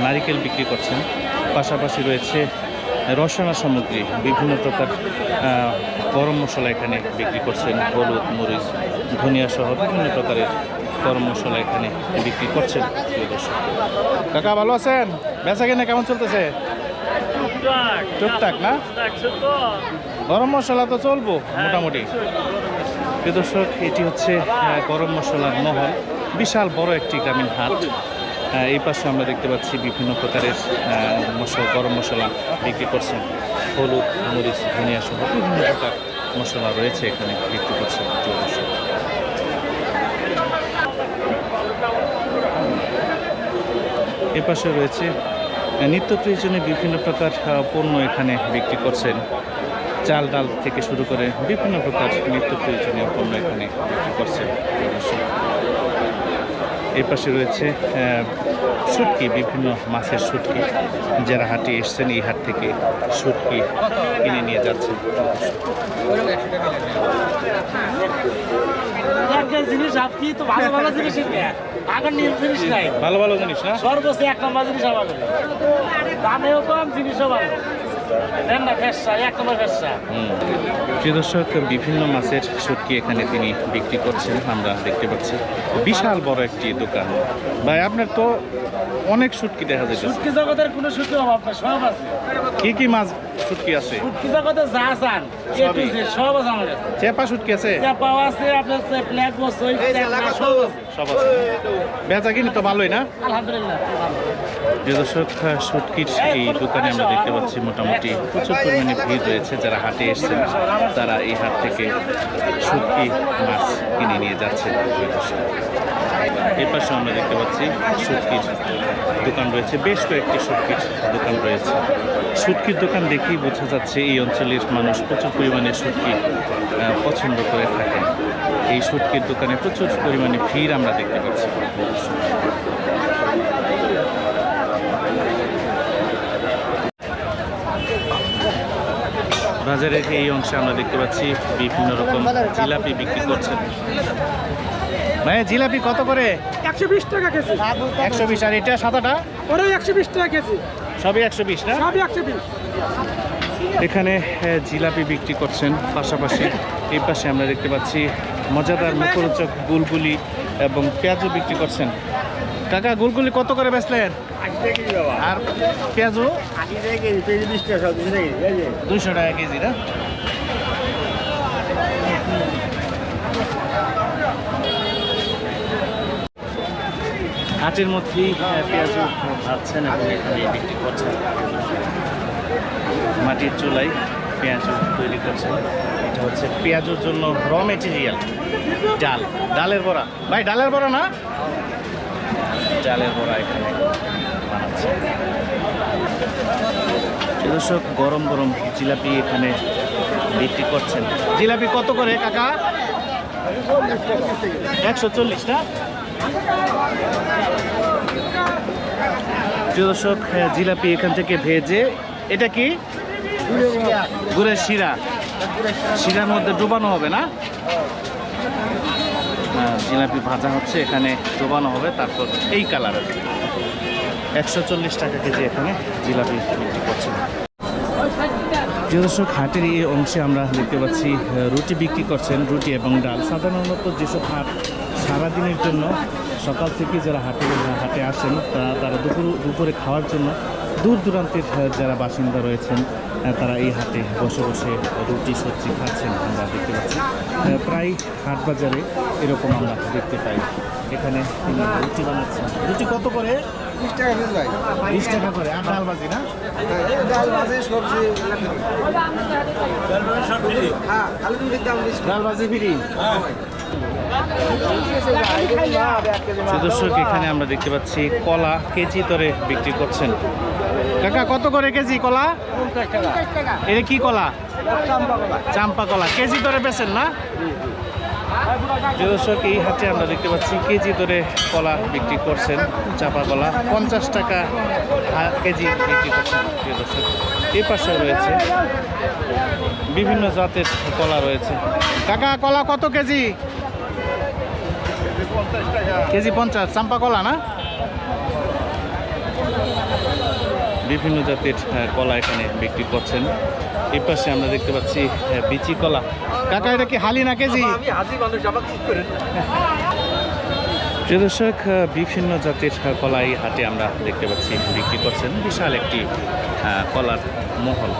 নারিকেল বিক্রি করছেন। পাশাপাশি রয়েছে রসনা সামগ্রী, বিভিন্ন প্রকার গরম মশলা এখানে বিক্রি করছেন। হলুদ, মরিচ, ধনিয়া সহ বিভিন্ন প্রকারের গরম মশলা এখানে বিক্রি করছেন। কাকা ভালো আছেন? বেচা কেনা কেমন চলতেছে? টুকটাক না? গরম মশলা তো চলবো মোটামুটি। প্রিয় দর্শক, এটি হচ্ছে গরম মশলার মহল, বিশাল বড় একটি গ্রামীণ হাট। এই পাশে আমরা দেখতে পাচ্ছি বিভিন্ন প্রকারের গরম মশলা বিক্রি করছেন। হলুদ, মরিচ, ধনিয়া সহ বিভিন্ন প্রকার মশলা রয়েছে এখানে বিক্রি করছেন। প্রিয় দর্শক, এ পাশে রয়েছে নিত্য প্রয়োজনীয় বিভিন্ন প্রকার পণ্য এখানে বিক্রি করছেন। চাল, ডাল থেকে শুরু করে বিভিন্ন প্রকার নিত্য প্রয়োজনীয় পণ্য এখানে বিক্রি করছেন। এই পাশে রয়েছে শুটকি, বিভিন্ন মাছের শুটকি। যারা হাটে এসছেন এই হাট থেকে শুটকি কিনে নিয়ে যাচ্ছেন। জিনিস আপনি তো ভালো ভালো জিনিস আগের নীল জিনিস নাই, ভালো ভালো জিনিস না? সর্বোচ্চ 1 নম্বর জিনিস আমার দামেও কম, জিনিসও ভালো। দেন না ফেসা, 1 নম্বর ফেসা। প্রিয় দর্শক, বিভিন্ন মাছের শুটকি এখানে তিনি বিক্রি করছেন আমরা দেখতে পাচ্ছি। বিশাল বড় একটি দোকান। ভাই, আপনার তো অনেক শুটকি দেখা যাচ্ছে। শুটকি জগতের কোনো শুটকি অভাব নাই, সব আছে। কি কি মাছ শুটকি আছে? শুটকি জগতে যা চান সবই। সব আছে আমার কাছে। চেপা শুটকি আছে? চাপাও আছে, আপনার ব্ল্যাক বসই সব আছে। সব আছে। বেচা কিনি তো ভালোই না? আলহামদুলিল্লাহ ভালো। প্রিয় দর্শক, শুটকির এই দোকানে আমরা দেখতে পাচ্ছি মোটামুটি প্রচুর পরিমাণে ভিড় রয়েছে। যারা হাটে এসছেন তারা এই হাট থেকে শুটকি মাছ কিনে নিয়ে যাচ্ছেন। প্রিয় দর্শক, এই পাশে আমরা দেখতে পাচ্ছি শুটকির দোকান রয়েছে, বেশ কয়েকটি শুটকির দোকান রয়েছে। শুটকির দোকান দেখেই বোঝা যাচ্ছে এই অঞ্চলের মানুষ প্রচুর পরিমাণে শুটকি পছন্দ করে থাকেন। এই শুটকির দোকানে প্রচুর পরিমাণে ভিড় আমরা দেখতে পাচ্ছি। বাজারের এই অংশে আমরা দেখতে পাচ্ছি বিভিন্ন রকম জিলাপি বিক্রি করছেন। ভাই, জিলাপি কত করে? 120 টাকা কেজি। 120। আর এটা সাদাটা? ওরে 120 টাকা কেজি। সবই 120 না? সবই 120। এখানে জিলাপি বিক্রি করছেন। পাশাপাশি এই পাশে আমরা দেখতে পাচ্ছি মজাদার মুখরোচক গুলগুলি এবং পেঁয়াজও বিক্রি করছেন। কাকা, গুলগুলি কত করে বেচলেন? আর পেঁয়াজও 200 টাকা কেজি না? হাটের মধ্যেই পেঁয়াজও ভাজছেন এবং এখানে বিক্রি করছেন। মাটির চুলায় পেঁয়াজও তৈরি করছেন। এটা হচ্ছে পেঁয়াজের জন্য র মেটেরিয়াল, ডাল, ডালের বড়া। ভাই, ডালের বড়া না? ডালের বড়া এখানে বানাচ্ছে। দর্শক, গরম গরম জিলাপি এখানে বিক্রি করছেন। জিলাপি কত করে কাকা? 140 না? দর্শক, জিলাপি এখান থেকে ভেজে, এটা কি গুড়ের শিরা, শিরার মধ্যে ডুবানো হবে না? জিলাপি ভাজা হচ্ছে, এখানে ডোবানো হবে, তারপর এই কালার 140 টাকা কেজি এখানে জিলাপি বিক্রি করছেন। প্রিয় দর্শক, হাটের এই অংশে আমরা দেখতে পাচ্ছি রুটি বিক্রি করছেন, রুটি এবং ডাল। সাধারণত যেসব হাট সারাদিনের জন্য সকাল থেকে যারা হাটে আসেন তারা দুপুরে খাওয়ার জন্য দূর দূরান্তের যারা বাসিন্দা রয়েছেন তারা এই হাটে বসে বসে রুটি সবজি খাচ্ছেন আমরা দেখতে পাচ্ছি। প্রায় হাট বাজারে এরকম আমরা দেখতে পাই। এখানে তিনি রুটি বানাচ্ছেন। রুটি কত করে? 20 টাকা পিস ভাই। 20 টাকা করে। আর ডাল ভাজি না? ডাল ভাজি সবজি হ্যাঁ, খালি রুটির দাম বেশি। ডাল ভাজি ফ্রি। দর্শক, এখানে আমরা দেখতে পাচ্ছি কলা কেজি দরে বিক্রি করছেন। কাকা কত করে কেজি কলা? 50 টাকা। এটা কি কলা? চাম্পা কলা। চাম্পা কলা কেজি দরে বেচেন না? দর্শক, এই হাটে আমরা দেখতে পাচ্ছি কেজি দরে কলা বিক্রি করছেন। চাপা কলা 50 টাকা কেজি বিক্রি করছেন। প্রিয় দর্শক, এই পাশে রয়েছে বিভিন্ন জাতের কলা রয়েছে। কাকা কলা কত কেজি? কেজি 50। চাম্পা কলা না? বিভিন্ন জাতের কলা এখানে বিক্রি করছেন। এই পাশে আমরা দেখতে পাচ্ছি বিচি কলা। কাকা এটা কি হালি না কেজি? প্রিয় দর্শক, বিভিন্ন জাতের কলা এই হাটে আমরা দেখতে পাচ্ছি বিক্রি করছেন। বিশাল একটি কলার মহল।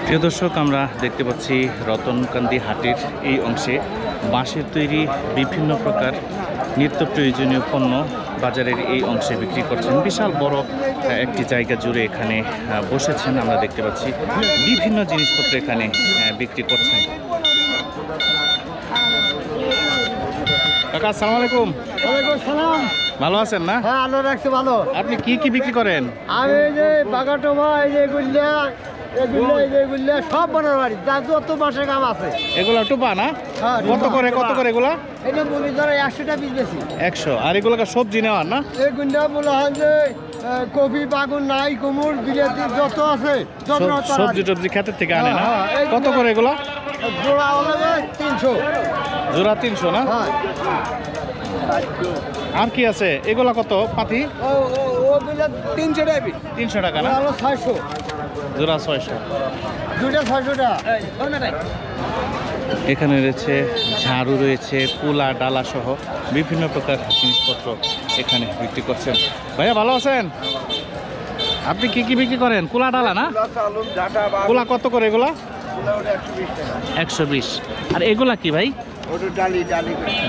প্রিয় দর্শক, আমরা দেখতে পাচ্ছি রতনকান্দি হাটের এই অংশে বাঁশের তৈরি বিভিন্ন প্রকার নিত্য প্রয়োজনীয় পণ্য বাজারের এই অংশে বিক্রি করছেন। বিশাল বড় একটি জায়গা জুড়ে এখানে বসেছেন আমরা দেখতে পাচ্ছি। বিভিন্ন জিনিসপত্র এখানে বিক্রি করছেন। কাকা আসসালামু আলাইকুম। ওয়ালাইকুম সালাম। ভালো আছেন না? হ্যাঁ, আলো রাখছে ভালো। আপনি কি কি বিক্রি করেন? আমি এই যে বাগাটোমা, এই যে এগুলা সব বনার বাড়ি যা যত মাসের কাম আছে। এগুলা টুপা না? হ্যাঁ, কত করে এগুলা? এটা বলি ধরো 100টা পিস বেশি। 100। আর এগুলোকে সবজি নেওয়ার না? এগুলা বলা হয় যে কপি, বাগুন, নাই, কুমড়, বিলাতি যত আছে সবজি টবজি ক্ষেতের থেকে আনে না? হ্যাঁ, হ্যাঁ, কত করে এগুলা? জোড়া হলে 300। জোড়া 300 না? হ্যাঁ। আর কি আছে? এগুলা কত পাতি? ওগুলা 300 টাকা পিস। 300 টাকা না? হলো 600। জোড়া 600। দুইটা 600 টাকা। এখানে রয়েছে ঝাড়ু, রয়েছে কুলা, ডালা সহ বিভিন্ন প্রকার জিনিসপত্র এখানে বিক্রি করছেন। ভাইয়া ভালো আছেন? আপনি কি কি বিক্রি করেন? কুলা, ডালা না? কুলা কত করে এগুলা? 120। আর এগুলা কি ভাই?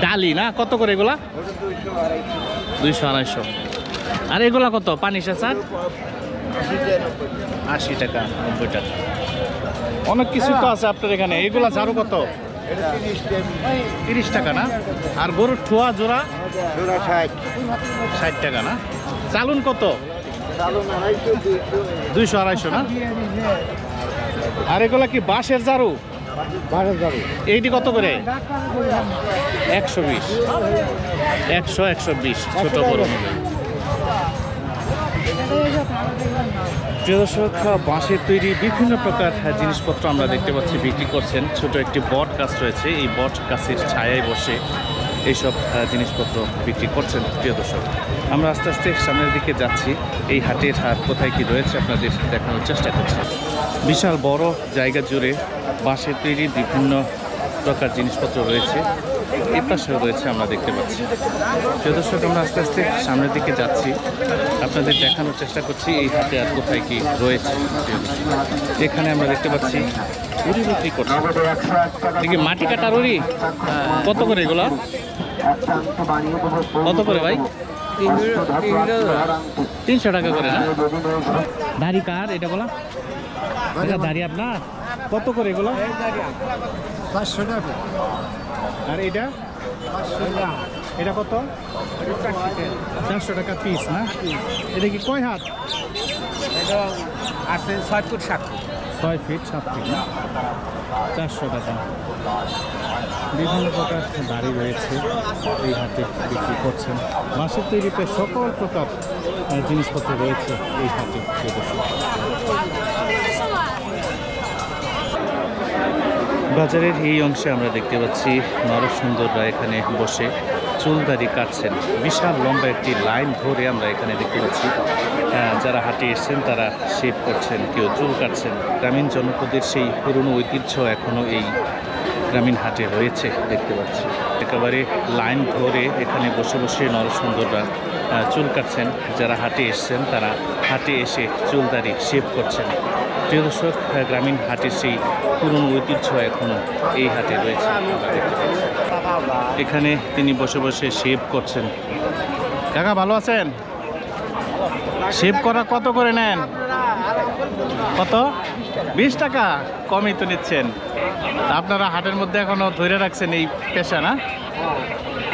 ডালি না? কত করে এগুলা? 200 250। আর এগুলা কত? পানি স্যার 80 টাকা 90 টাকা। অনেক কিছু তো আছে আপনার এখানে। এগুলা ঝাড়ু কত? 30 টাকা না? আর গরুর ঠোয়া জোড়া 60 টাকা না? চালুন কত? 200 250 না? আর এগুলা কি বাঁশের ঝাড়ু? এইটি কত করে? 120 100 120 ছোট বড়। প্রিয় দর্শক, বাঁশের তৈরি বিভিন্ন প্রকার জিনিসপত্র আমরা দেখতে পাচ্ছি বিক্রি করছেন। ছোট একটি বট গাছ রয়েছে, এই বট গাছের ছায়ায় বসে এইসব জিনিসপত্র বিক্রি করছেন। প্রিয় দর্শক, আমরা আস্তে আস্তে সামনের দিকে যাচ্ছি। এই হাটের হাট কোথায় কি রয়েছে আপনাদের দেখানোর চেষ্টা করছি। বিশাল বড় জায়গা জুড়ে বাঁশের তৈরি বিভিন্ন প্রকার জিনিসপত্র রয়েছে। এই পাশেও রয়েছে আমরা দেখতে পাচ্ছি। প্রিয় দর্শক, আমরা আস্তে আস্তে সামনের দিকে যাচ্ছি, আপনাদের দেখানোর চেষ্টা করছি এই হাটে আর কোথায় কি রয়েছে। এখানে আমরা দেখতে পাচ্ছি উড়ি বিক্রি করছে। দেখি মাটি কাটার উড়ি কত করে এগুলো? কত করে ভাই? 300 টাকা করে না? দাড়ি কার এটা বলা? এটা দাড়ি আপনার? কত করে এগুলো? 500 টাকা। আর এটা এটা কত? 400 টাকা পিস না? এটা কি কয় হাত? এটা আছে 6 ফুট 7 ফুট। 6 ফিট 7 ফিট না? 400 টাকা। বিভিন্ন প্রকার দাড়ি রয়েছে এই হাটে বিক্রি করছেন। বাঁশের তৈরিতে সকল প্রকার জিনিসপত্র রয়েছে এই হাটে। বাজারের এই অংশে আমরা দেখতে পাচ্ছি নরসুন্দররা এখানে বসে চুলদাড়ি কাটছেন। বিশাল লম্বা একটি লাইন ধরে আমরা এখানে দেখতে পাচ্ছি যারা হাটে এসছেন তারা শেভ করছেন, কেউ চুল কাটছেন। গ্রামীণ জনপদের সেই পুরনো ঐতিহ্য এখনও এই গ্রামীণ হাটে রয়েছে দেখতে পাচ্ছি। একেবারে লাইন ধরে এখানে বসে বসে নরসুন্দররা চুল কাটছেন। যারা হাটে এসছেন তারা হাটে এসে চুলদাড়ি শেভ করছেন। প্রিয় দর্শক, গ্রামীণ হাটের সেই পুরনো ঐতিহ্য এখনও এই হাটে রয়েছে আমরা দেখতে পাচ্ছি। এখানে তিনি বসে বসে শেভ করছেন। কাকা ভালো আছেন? শেভ করা কত করে নেন? কত? 20 টাকা? কমই তো নিচ্ছেন। তা আপনারা হাটের মধ্যে এখনো ধরে রাখছেন এই পেশা না?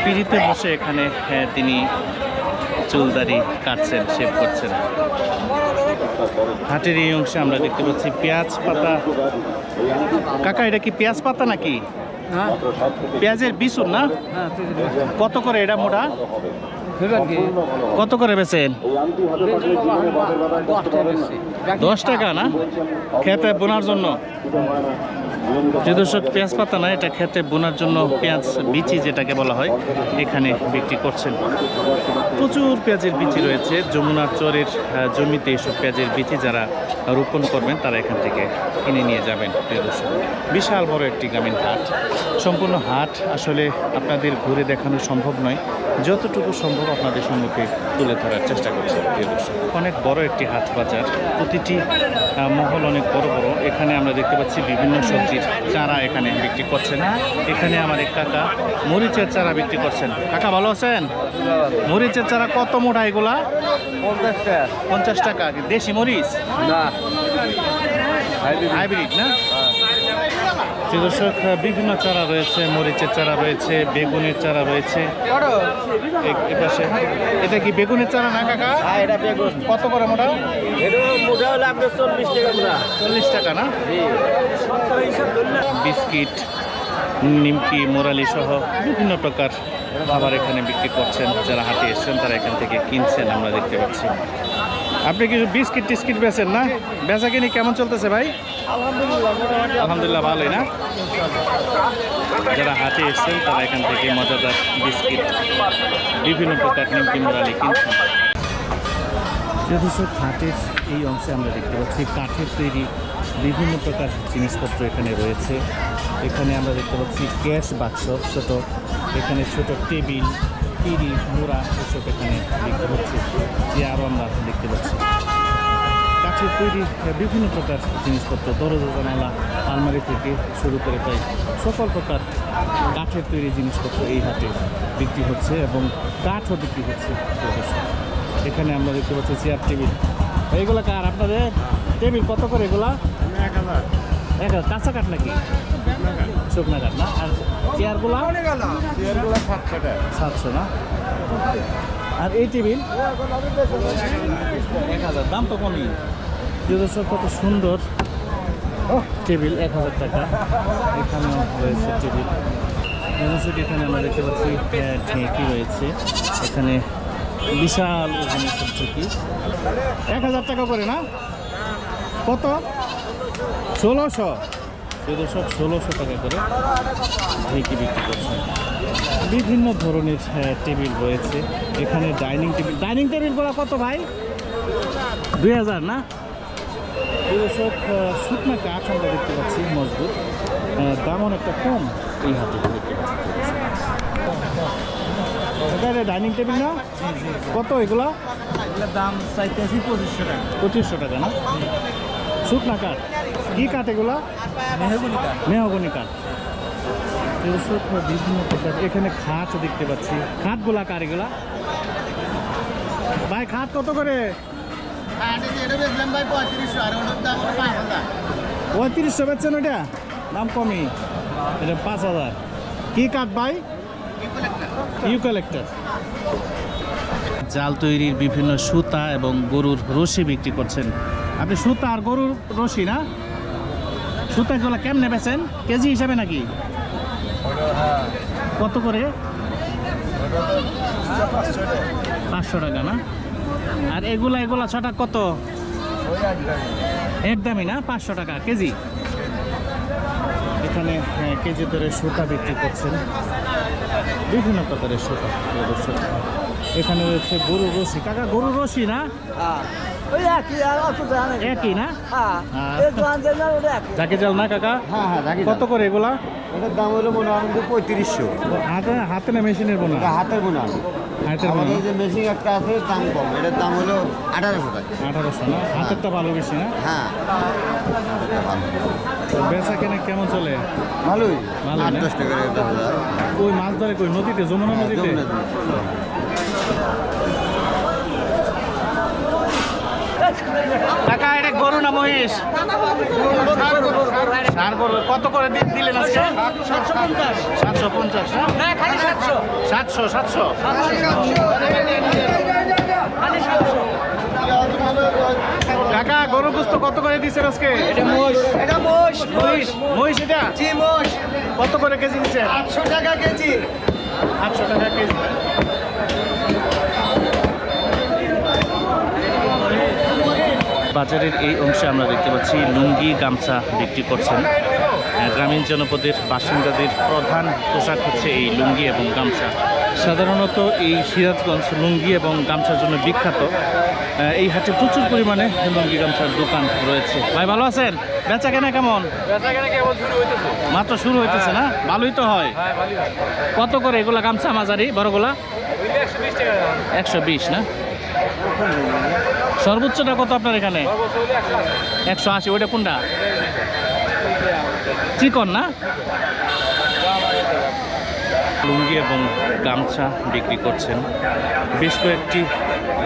পিড়িতে বসে এখানে তিনি চুলদাড়ি কাটছেন, শেভ করছেন। হাটের এই অংশে আমরা দেখতে পাচ্ছি পেঁয়াজ পাতা। কাকা এটা কি পেঁয়াজ পাতা নাকি? পেঁয়াজের বিচুন না? কত করে এটা মোটা? কত করে বেচেন? 10 টাকা না? খেতে বোনার জন্য। দর্শক, পেঁয়াজ পাতা না, এটা খেতে বোনার জন্য পেঁয়াজ বিচি যেটাকে বলা হয় এখানে বিক্রি করছেন। প্রচুর পেঁয়াজের বিচি রয়েছে। যমুনার চরের জমিতে এসব পেঁয়াজের বিচি যারা রোপণ করবেন তারা এখান থেকে কিনে নিয়ে যাবেন। প্রিয় দর্শক, বিশাল বড় একটি গ্রামীণ হাট। সম্পূর্ণ হাট আসলে আপনাদের ঘুরে দেখানো সম্ভব নয়, যতটুকু সম্ভব আপনাদের সম্মুখে তুলে ধরার চেষ্টা করছি। প্রিয় দর্শক, অনেক বড় একটি হাট বাজার, প্রতিটি মহল অনেক বড় বড়। এখানে আমরা দেখতে পাচ্ছি বিভিন্ন সবজির চারা এখানে বিক্রি করছেন। এখানে আমার এক কাকা মরিচের চারা বিক্রি করছেন। কাকা ভালো আছেন? মরিচের চারা কত মোটা এগুলা? 50 টাকা। দেশি মরিচ না, হাইব্রিড না? দর্শক, বিভিন্ন চারা রয়েছে, মরিচের চারা রয়েছে, বেগুনের চারা রয়েছে। এপাশে এটা কি বেগুনের চারা না কাকা? এটা বেগুন। কত করে মোটা? এটা মোটা হলে আপনার 40 টাকা মোটা। 40 টাকা না? বিস্কিট, নিমকি, মোরালি সহ বিভিন্ন প্রকার খাবার এখানে বিক্রি করছেন। যারা হাটে এসছেন তারা এখান থেকে কিনছেন আমরা দেখতে পাচ্ছি। আপনি কিছু বিস্কিট টিস্কিট বেচেন না? বেচা কিনি কেমন চলতেছে ভাই? আলহামদুলিল্লাহ ভালোই না? যারা হাটে এসছেন তারা এখান থেকে মজাদার বিস্কিট, বিভিন্ন প্রকার নিমকি, মোরালি কিনছেন। দর্শক, হাটের এই অংশে আমরা দেখতে পাচ্ছি কাঠের তৈরি বিভিন্ন প্রকার জিনিসপত্র এখানে রয়েছে। এখানে আমরা দেখতে পাচ্ছি গ্যাস বাক্স, ছোট এখানে ছোট টেবিল, পিঁড়ি, মোড়া এসব এখানে বিক্রি হচ্ছে। যে আরও আমরা দেখতে পাচ্ছি কাঠের তৈরি বিভিন্ন প্রকার জিনিসপত্র, দরজা জানালা, আলমারি থেকে শুরু করে প্রায় সকল প্রকার কাঠের তৈরি জিনিসপত্র এই হাটে বিক্রি হচ্ছে এবং কাঠও বিক্রি হচ্ছে। এখানে আমরা দেখতে পাচ্ছি চেয়ার টেবিল। এইগুলো কার আপনাদের? টেবিল কত করে এগুলা? 1000। 1000 কাঁচা কাঠ নাকি? শুকনা কাঠ না? আর চেয়ারগুলা? চেয়ারগুলো 700 টাকা। 700 না? আর এই টেবিল 1000। দাম তো কমই। দর্শক, কত সুন্দর টেবিল, 1000 টাকা। এখানেও রয়েছে টেবিল। দর্শক, এখানে আমরা দেখতে পাচ্ছি ঢেঁকি রয়েছে। এখানে বিশাল ওজনের ঢেঁকি 1000 টাকা করে না? কত? 1600। দর্শক, 1600 টাকা করে ঢেঁকি বিক্রি করছেন। বিভিন্ন ধরনের টেবিল রয়েছে এখানে। ডাইনিং টেবিলগুলো কত ভাই? 2000 না? দর্শক, শুকনা কাঠ আমরা দেখতে পাচ্ছি মজবুত, দাম অনেকটা কম এই হাতে দেখতে পাচ্ছি। এটা ডাইনিং টেবিল না? কত এগুলা? দাম চাইতেছি 2500 টাকা। 2500 টাকা না? শুকনা কাঠ। কি কাঠ এগুলা? মেহগনি কাঠ। মেহগনি কাঠ। বিভিন্ন প্রকার এখানে খাট দেখতে পাচ্ছি। খাটগুলা কার এগুলা? ভাই খাট কত করে? 3500 বেচছেন? ওইটা দাম কমই, এটা 5000। কি কাঠ ভাই? ইউক্যালিপটাস। জাল তৈরির বিভিন্ন সুতা এবং গরুর রশি বিক্রি করছেন। আপনি সুতা আর গরুর রশি না? সুতাগুলো কেমনে বেচেন? কেজি হিসাবে নাকি? কত করে? 500 টাকা না? আর এগুলা ছটা কত? একদমই না? 500 টাকা কেজি। এখানে কেজি দরে সুতা বিক্রি করছেন, বিভিন্ন প্রকারের সুতা। প্রিয় দর্শক, এখানে রয়েছে গরু রশি। কাকা গরু রশি না ওই একই আর অত জানে একই না? হ্যাঁ হ্যাঁ। এই দোকান দেন না ওটা একই। জাকি জাল না কাকা? হ্যাঁ হ্যাঁ রাখি কত করে এগুলা? এটার দাম হলো মনে হয় 3500 হাতে হাতে না মেশিনের বোনা? এটা হাতের বোনা হাতের বোনা আমাদের যে মেশিন একটা আছে দাম কম, এটার দাম হলো 1800 টাকা। 1800 না? হাতেরটা ভালো বেশি না? হ্যাঁ এটা ভালো বেচা কেনা কেমন চলে? ভালোই ভালো না? 8-10 টাকা এটা হলো কই মাছ ধরে কই নদীতে, যমুনা নদীতে? কাকা এটা গরু না মহিষ? ষাঁড় গরু। কত করে দিলেন আজকে? 750 না? 700 কাকা গরু গোস্ত কত করে দিচ্ছেন আজকে? মহিষ এটা? কত করে কেজি দিচ্ছেন? 800 টাকা কেজি। 800 টাকা কেজি। বাজারের এই অংশে আমরা দেখতে পাচ্ছি লুঙ্গি গামছা বিক্রি করছেন। গ্রামীণ জনপদের বাসিন্দাদের প্রধান পোশাক হচ্ছে এই লুঙ্গি এবং গামছা। সাধারণত এই সিরাজগঞ্জ লুঙ্গি এবং গামছার জন্য বিখ্যাত। এই হাটে প্রচুর পরিমাণে লুঙ্গি গামছার দোকান রয়েছে। ভাই ভালো আছেন? বেচা কেনা কেমন? মাত্র শুরু হইতেছে না? ভালোই তো হয়। কত করে এগুলা গামছা মাঝারি বড়গুলা? 120 না? সর্বোচ্চটা কত আপনার এখানে? 180। ওইটা কোনটা? চিকন না? লুঙ্গি এবং গামছা বিক্রি করছেন। বেশ কয়েকটি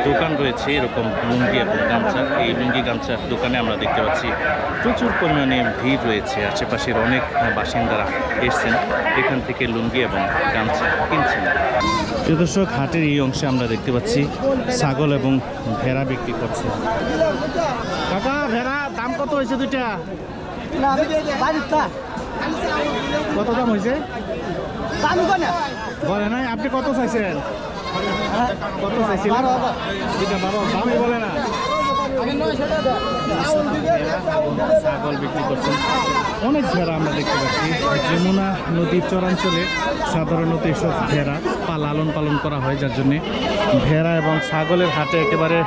দোকান রয়েছে এরকম লুঙ্গি এবং গামছা। এই লুঙ্গি গামছার দোকানে আমরা দেখতে পাচ্ছি প্রচুর পরিমাণে ভিড় রয়েছে। আশেপাশের অনেক বাসিন্দারা এসছেন এখান থেকে লুঙ্গি এবং গামছা কিনছেন। প্রিয় দর্শক, হাটের এই অংশে আমরা দেখতে পাচ্ছি ছাগল এবং ভেড়া বিক্রি করছে। কাকা ভেড়া দাম কত হয়েছে দুইটা? কত দাম হয়েছে? বলে নাই। আপনি কত চাইছেন? কত চাইছিলেন? দুইটা 12। দামই বলে না। ছাগল বিক্রি করছেন। অনেক ভেড়া আমরা দেখতে পাচ্ছি। যমুনা নদীর চরাঞ্চলে সাধারণত এসব ভেড়া লালন পালন করা হয়, যার জন্যে ভেড়া এবং ছাগলের হাটে একেবারে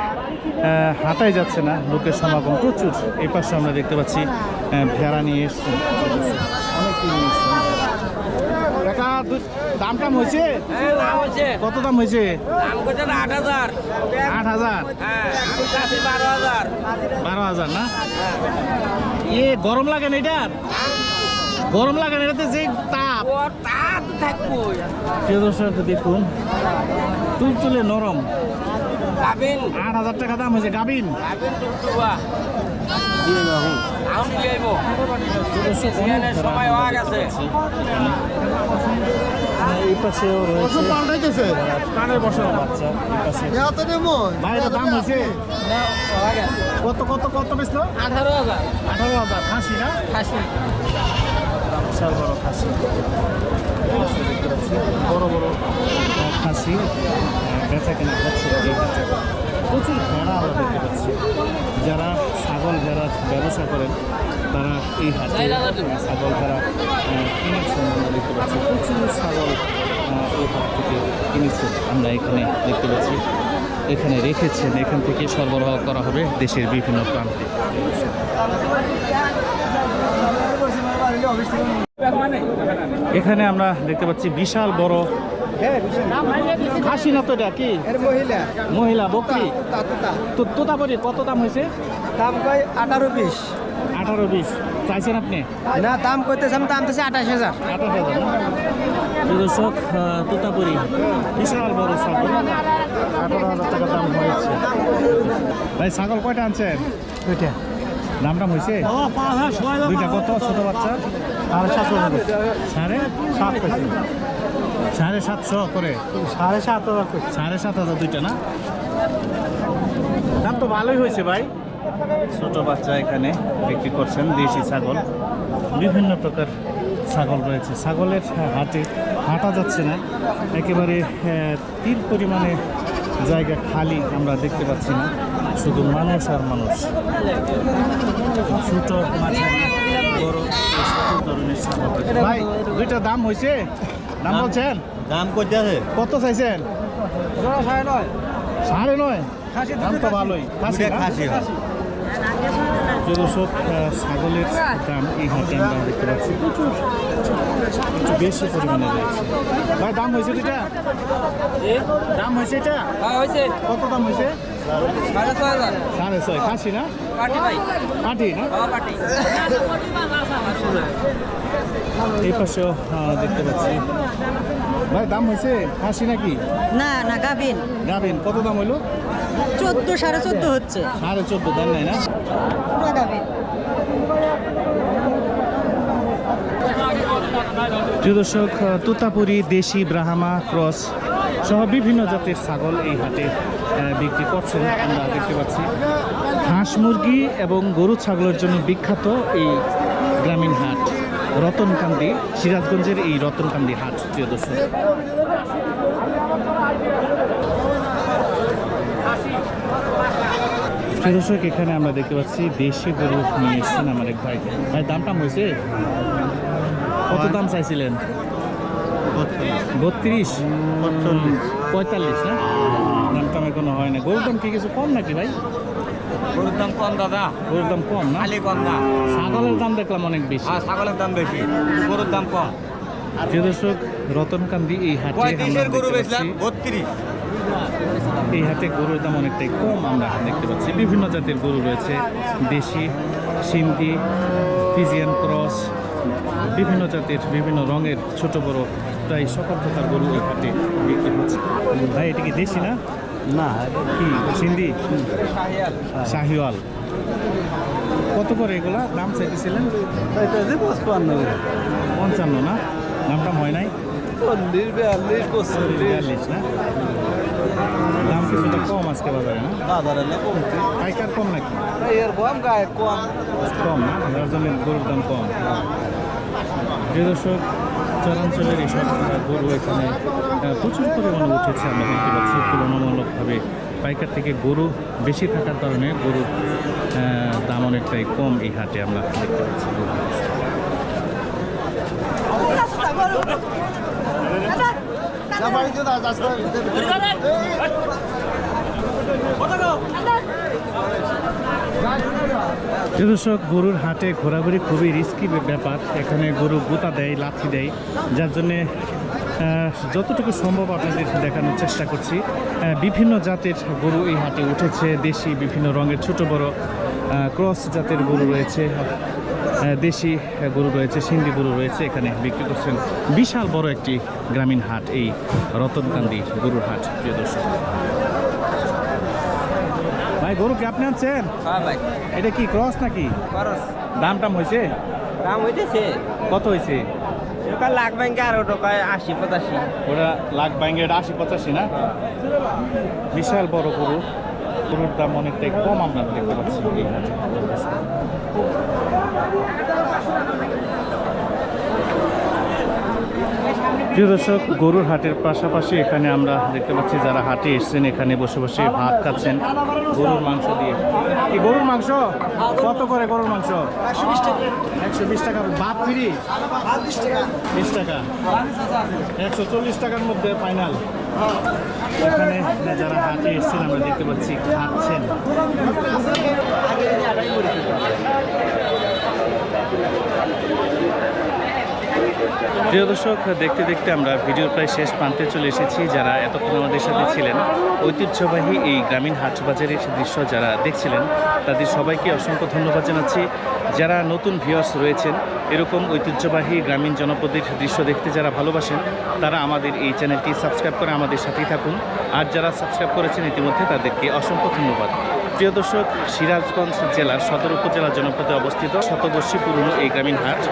হাঁটাই যাচ্ছে না, লোকের সমাগম প্রচুর। এই পাশে আমরা দেখতে পাচ্ছি ভেড়া নিয়ে এসছে, অনেক নিয়ে এসছে। কাকা দাম টাম হয়েছে? কত দাম হয়েছে? 8,000। 12,000 না? গরম লাগে না এটার? গরম লাগে না এটাতে যে তাপ। প্রিয় দর্শক দেখুন, তুলতুলে নরম। 8,000 টাকা দাম হয়েছে গাবিন। এই পাশেও রয়েছে কানের বসানো বাচ্চা। এই পাশে বাইরে দাম হয়েছে কত কত কত বেচলো? 18,000। খাসি না? খাসি বিশাল বড় খাসি দেখতে পাচ্ছি, বড় বড় খাসি বেচা কেনা হচ্ছে। প্রচুর ভেড়া আমরা দেখতে পাচ্ছি। যারা ছাগল ভেড়ার ব্যবসা করেন তারা এই হাটে ছাগল ভেড়া কিনেছেন। আমরা দেখতে পাচ্ছি প্রচুর ছাগল এই হাট থেকে কিনেছেন। আমরা এখানে দেখতে পাচ্ছি এখানে রেখেছেন, এখান থেকে সরবরাহ করা হবে দেশের বিভিন্ন প্রান্তে। এখানে আমরা দেখতে পাচ্ছি বিশাল বড় খাসি না তো এটা কি? মহিলা বকরি তোতাপুরি। কত দাম হয়েছে? দাম কই 18-20। 18-20 চাইছেন আপনি? না, দাম করতেছে আমি, দাম দিচ্ছে 28,000। 28,000 না? দর্শক, তোতাপুরি বিশাল বড় ছাগল, 18,000 টাকা দাম হয়েছে। ভাই ছাগল কয়টা আনছেন? দুইটা। দাম টাম হয়েছে? দুইটা কত? ছোট বাচ্চা 750। 750 করে? 7,500। 7,500 দুইটা না? দাম তো ভালোই হয়েছে ভাই। ছোট বাচ্চা এখানে বিক্রি করছেন। দেশি ছাগল, বিভিন্ন প্রকার ছাগল রয়েছে। ছাগলের হাটে হাঁটা যাচ্ছে না, একেবারে তীর পরিমাণে জায়গা খালি আমরা দেখতে পাচ্ছি না, শুধু মানুষ আর মানুষ। ছোট মাঝারি বড় এই সকল ধরনের ছাগল। ভাই দুইটা দাম হয়েছে, দাম বলছেন? দাম করতেছে কত চাইছেন? 9.5 9.5? দাম তো ভালোই। খাসি না? খাসি প্রিয় দর্শক, ছাগলের দাম এই হাটে আমরা দেখতে পাচ্ছি প্রচুর, একটু বেশি পরিমাণে রয়েছে। ভাই দাম হয়েছে দুইটা? দাম হয়েছে এটা? কত দাম হয়েছে? 6.5। খাসি না? পাটি না? এই পাশেও দেখতে পাচ্ছি। ভাই দাম হয়েছে? খাসি নাকি? না না গাবিন গাবেন কত দাম হইলো? 14 14.5 হচ্ছে 14.5 দাম নাই না? পুরো গাবিন। প্রিয় দর্শক, তোতাপুরি, দেশি, ব্রাহ্মা, ক্রস সহ বিভিন্ন জাতের ছাগল এই হাটে বিক্রি করছেন আমরা দেখতে পাচ্ছি। হাঁস মুরগি এবং গরু ছাগলের জন্য বিখ্যাত এই গ্রামীণ হাট রতনকান্দি, সিরাজগঞ্জের এই রতনকান্দি হাট। প্রিয় দর্শক, প্রিয় দর্শক, এখানে আমরা দেখতে পাচ্ছি দেশি গরু নিয়ে এসেছেন আমার এক ভাই। ভাই দামটা হয়েছে? কত দাম চাইছিলেন? 32, 45 না? দামটা আমার কোনো হয় না। গরুর দাম কি কিছু কম নাকি ভাই? গরুর দাম কম দাদা, গরুর দাম কম না? খালি কম না, ছাগলের দাম দেখলাম অনেক বেশি। আর ছাগলের দাম বেশি, গরুর দাম কম। প্রিয় দর্শক, রতনকান্দি এই হাটে 35-এর গরু আমরা দেখতে বেচলাম পাচ্ছি 32। এই হাটে গরুর দাম অনেকটাই কম আমরা দেখতে পাচ্ছি। বিভিন্ন জাতের গরু রয়েছে, দেশি, সিন্ধি, ফিজিয়ান ক্রস, বিভিন্ন জাতের বিভিন্ন রঙের ছোট বড় প্রায় সকল প্রকার গরু এই হাটে বিক্রি হচ্ছে। ভাই এটা কি দেশি না? না কি সিন্ধি? শাহিওয়াল। কত করে এগুলা দাম চাইতেছিলেন? 55 না? দামটা হয় নাই? 42 না? দাম কিছুটা কম আজকে বাজারে না? পাইকার কম নাকি? কম না, যার জন্য গরুর দাম কম। প্রিয় দর্শক, চরাঞ্চলের এইসব গরু এখানে প্রচুর পরিমাণে উঠেছে আমরা দেখতে পাচ্ছি। তুলনামূলকভাবে পাইকার থেকে গরু বেশি থাকার কারণে গরুর দাম অনেকটাই কম এই হাটে আমরা দেখতে পাচ্ছি। দর্শক, গরুর হাটে ঘোরাঘুরি খুবই রিস্কি ব্যাপার। এখানে গরু গুতা দেয়, লাথি দেয়, যার জন্যে যতটুকু সম্ভব আপনাদের দেখানোর চেষ্টা করছি। বিভিন্ন জাতের গরু এই হাটে উঠেছে, দেশি বিভিন্ন রঙের ছোট বড় ক্রস জাতের গরু রয়েছে, দেশি গরু রয়েছে, সিন্ধি গরু রয়েছে। এখানে বিক্রি করছেন। বিশাল বড় একটি গ্রামীণ হাট এই রতনকান্দি গরুর হাট। প্রিয় দর্শক, ভাই গরু কি আপনি আনছেন? হ্যাঁ ভাই, এটা কি ক্রস নাকি? খরচ দাম টাম হয়েছে? দাম হইতেছে কত হয়েছে? ওটা লাখ ব্যাংকে আর ওটায় 80-85। ওরা লাখ ব্যাঙ্গে 80-85 না? বিশাল বড় গরু, গরুর দাম অনেকটাই কম আমরা দেখতে পাচ্ছি এই হাটে। প্রিয় দর্শক, গরুর হাটের পাশাপাশি এখানে আমরা দেখতে পাচ্ছি যারা হাটে এসছেন এখানে বসে বসে ভাত খাচ্ছেন গরুর মাংস দিয়ে। কি গরুর মাংস কত করে? গরুর মাংস 120 টাকা। ভাত ফ্রি? 20 টাকা। 140 টাকার মধ্যে ফাইনাল। এখানে যারা হাটে এসছেন আমরা দেখতে পাচ্ছি খাচ্ছেন। প্রিয় দর্শক, দেখতে দেখতে আমরা ভিডিওর প্রায় শেষ প্রান্তে চলে এসেছি। যারা এতক্ষণ আমাদের সাথে ছিলেন, ঐতিহ্যবাহী এই গ্রামীণ হাট বাজারের দৃশ্য যারা দেখছিলেন, তাদের সবাইকে অসংখ্য ধন্যবাদ জানাচ্ছি। যারা নতুন ভিউয়ার্স রয়েছেন, এরকম ঐতিহ্যবাহী গ্রামীণ জনপদের দৃশ্য দেখতে যারা ভালোবাসেন, তারা আমাদের এই চ্যানেলটি সাবস্ক্রাইব করে আমাদের সাথেই থাকুন। আর যারা সাবস্ক্রাইব করেছেন ইতিমধ্যে, তাদেরকে অসংখ্য ধন্যবাদ। প্রিয় দর্শক, সিরাজগঞ্জ জেলার সদর উপজেলা জনপদে অবস্থিত শতবর্ষী পুরনো এই গ্রামীণ হাট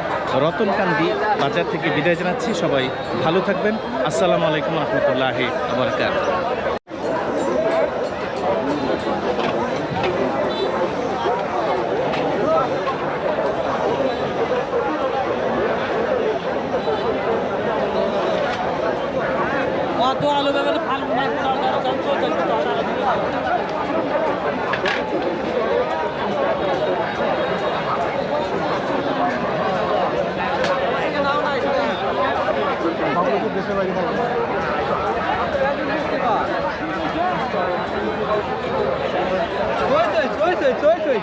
রতনকান্দি বাজার থেকে বিদায় জানাচ্ছি। সবাই ভালো থাকবেন। আসসালামু আলাইকুম রহমতুল্লাহি ওয়া বারাকাতুহু। কত আলু বেগুন ফাল তুই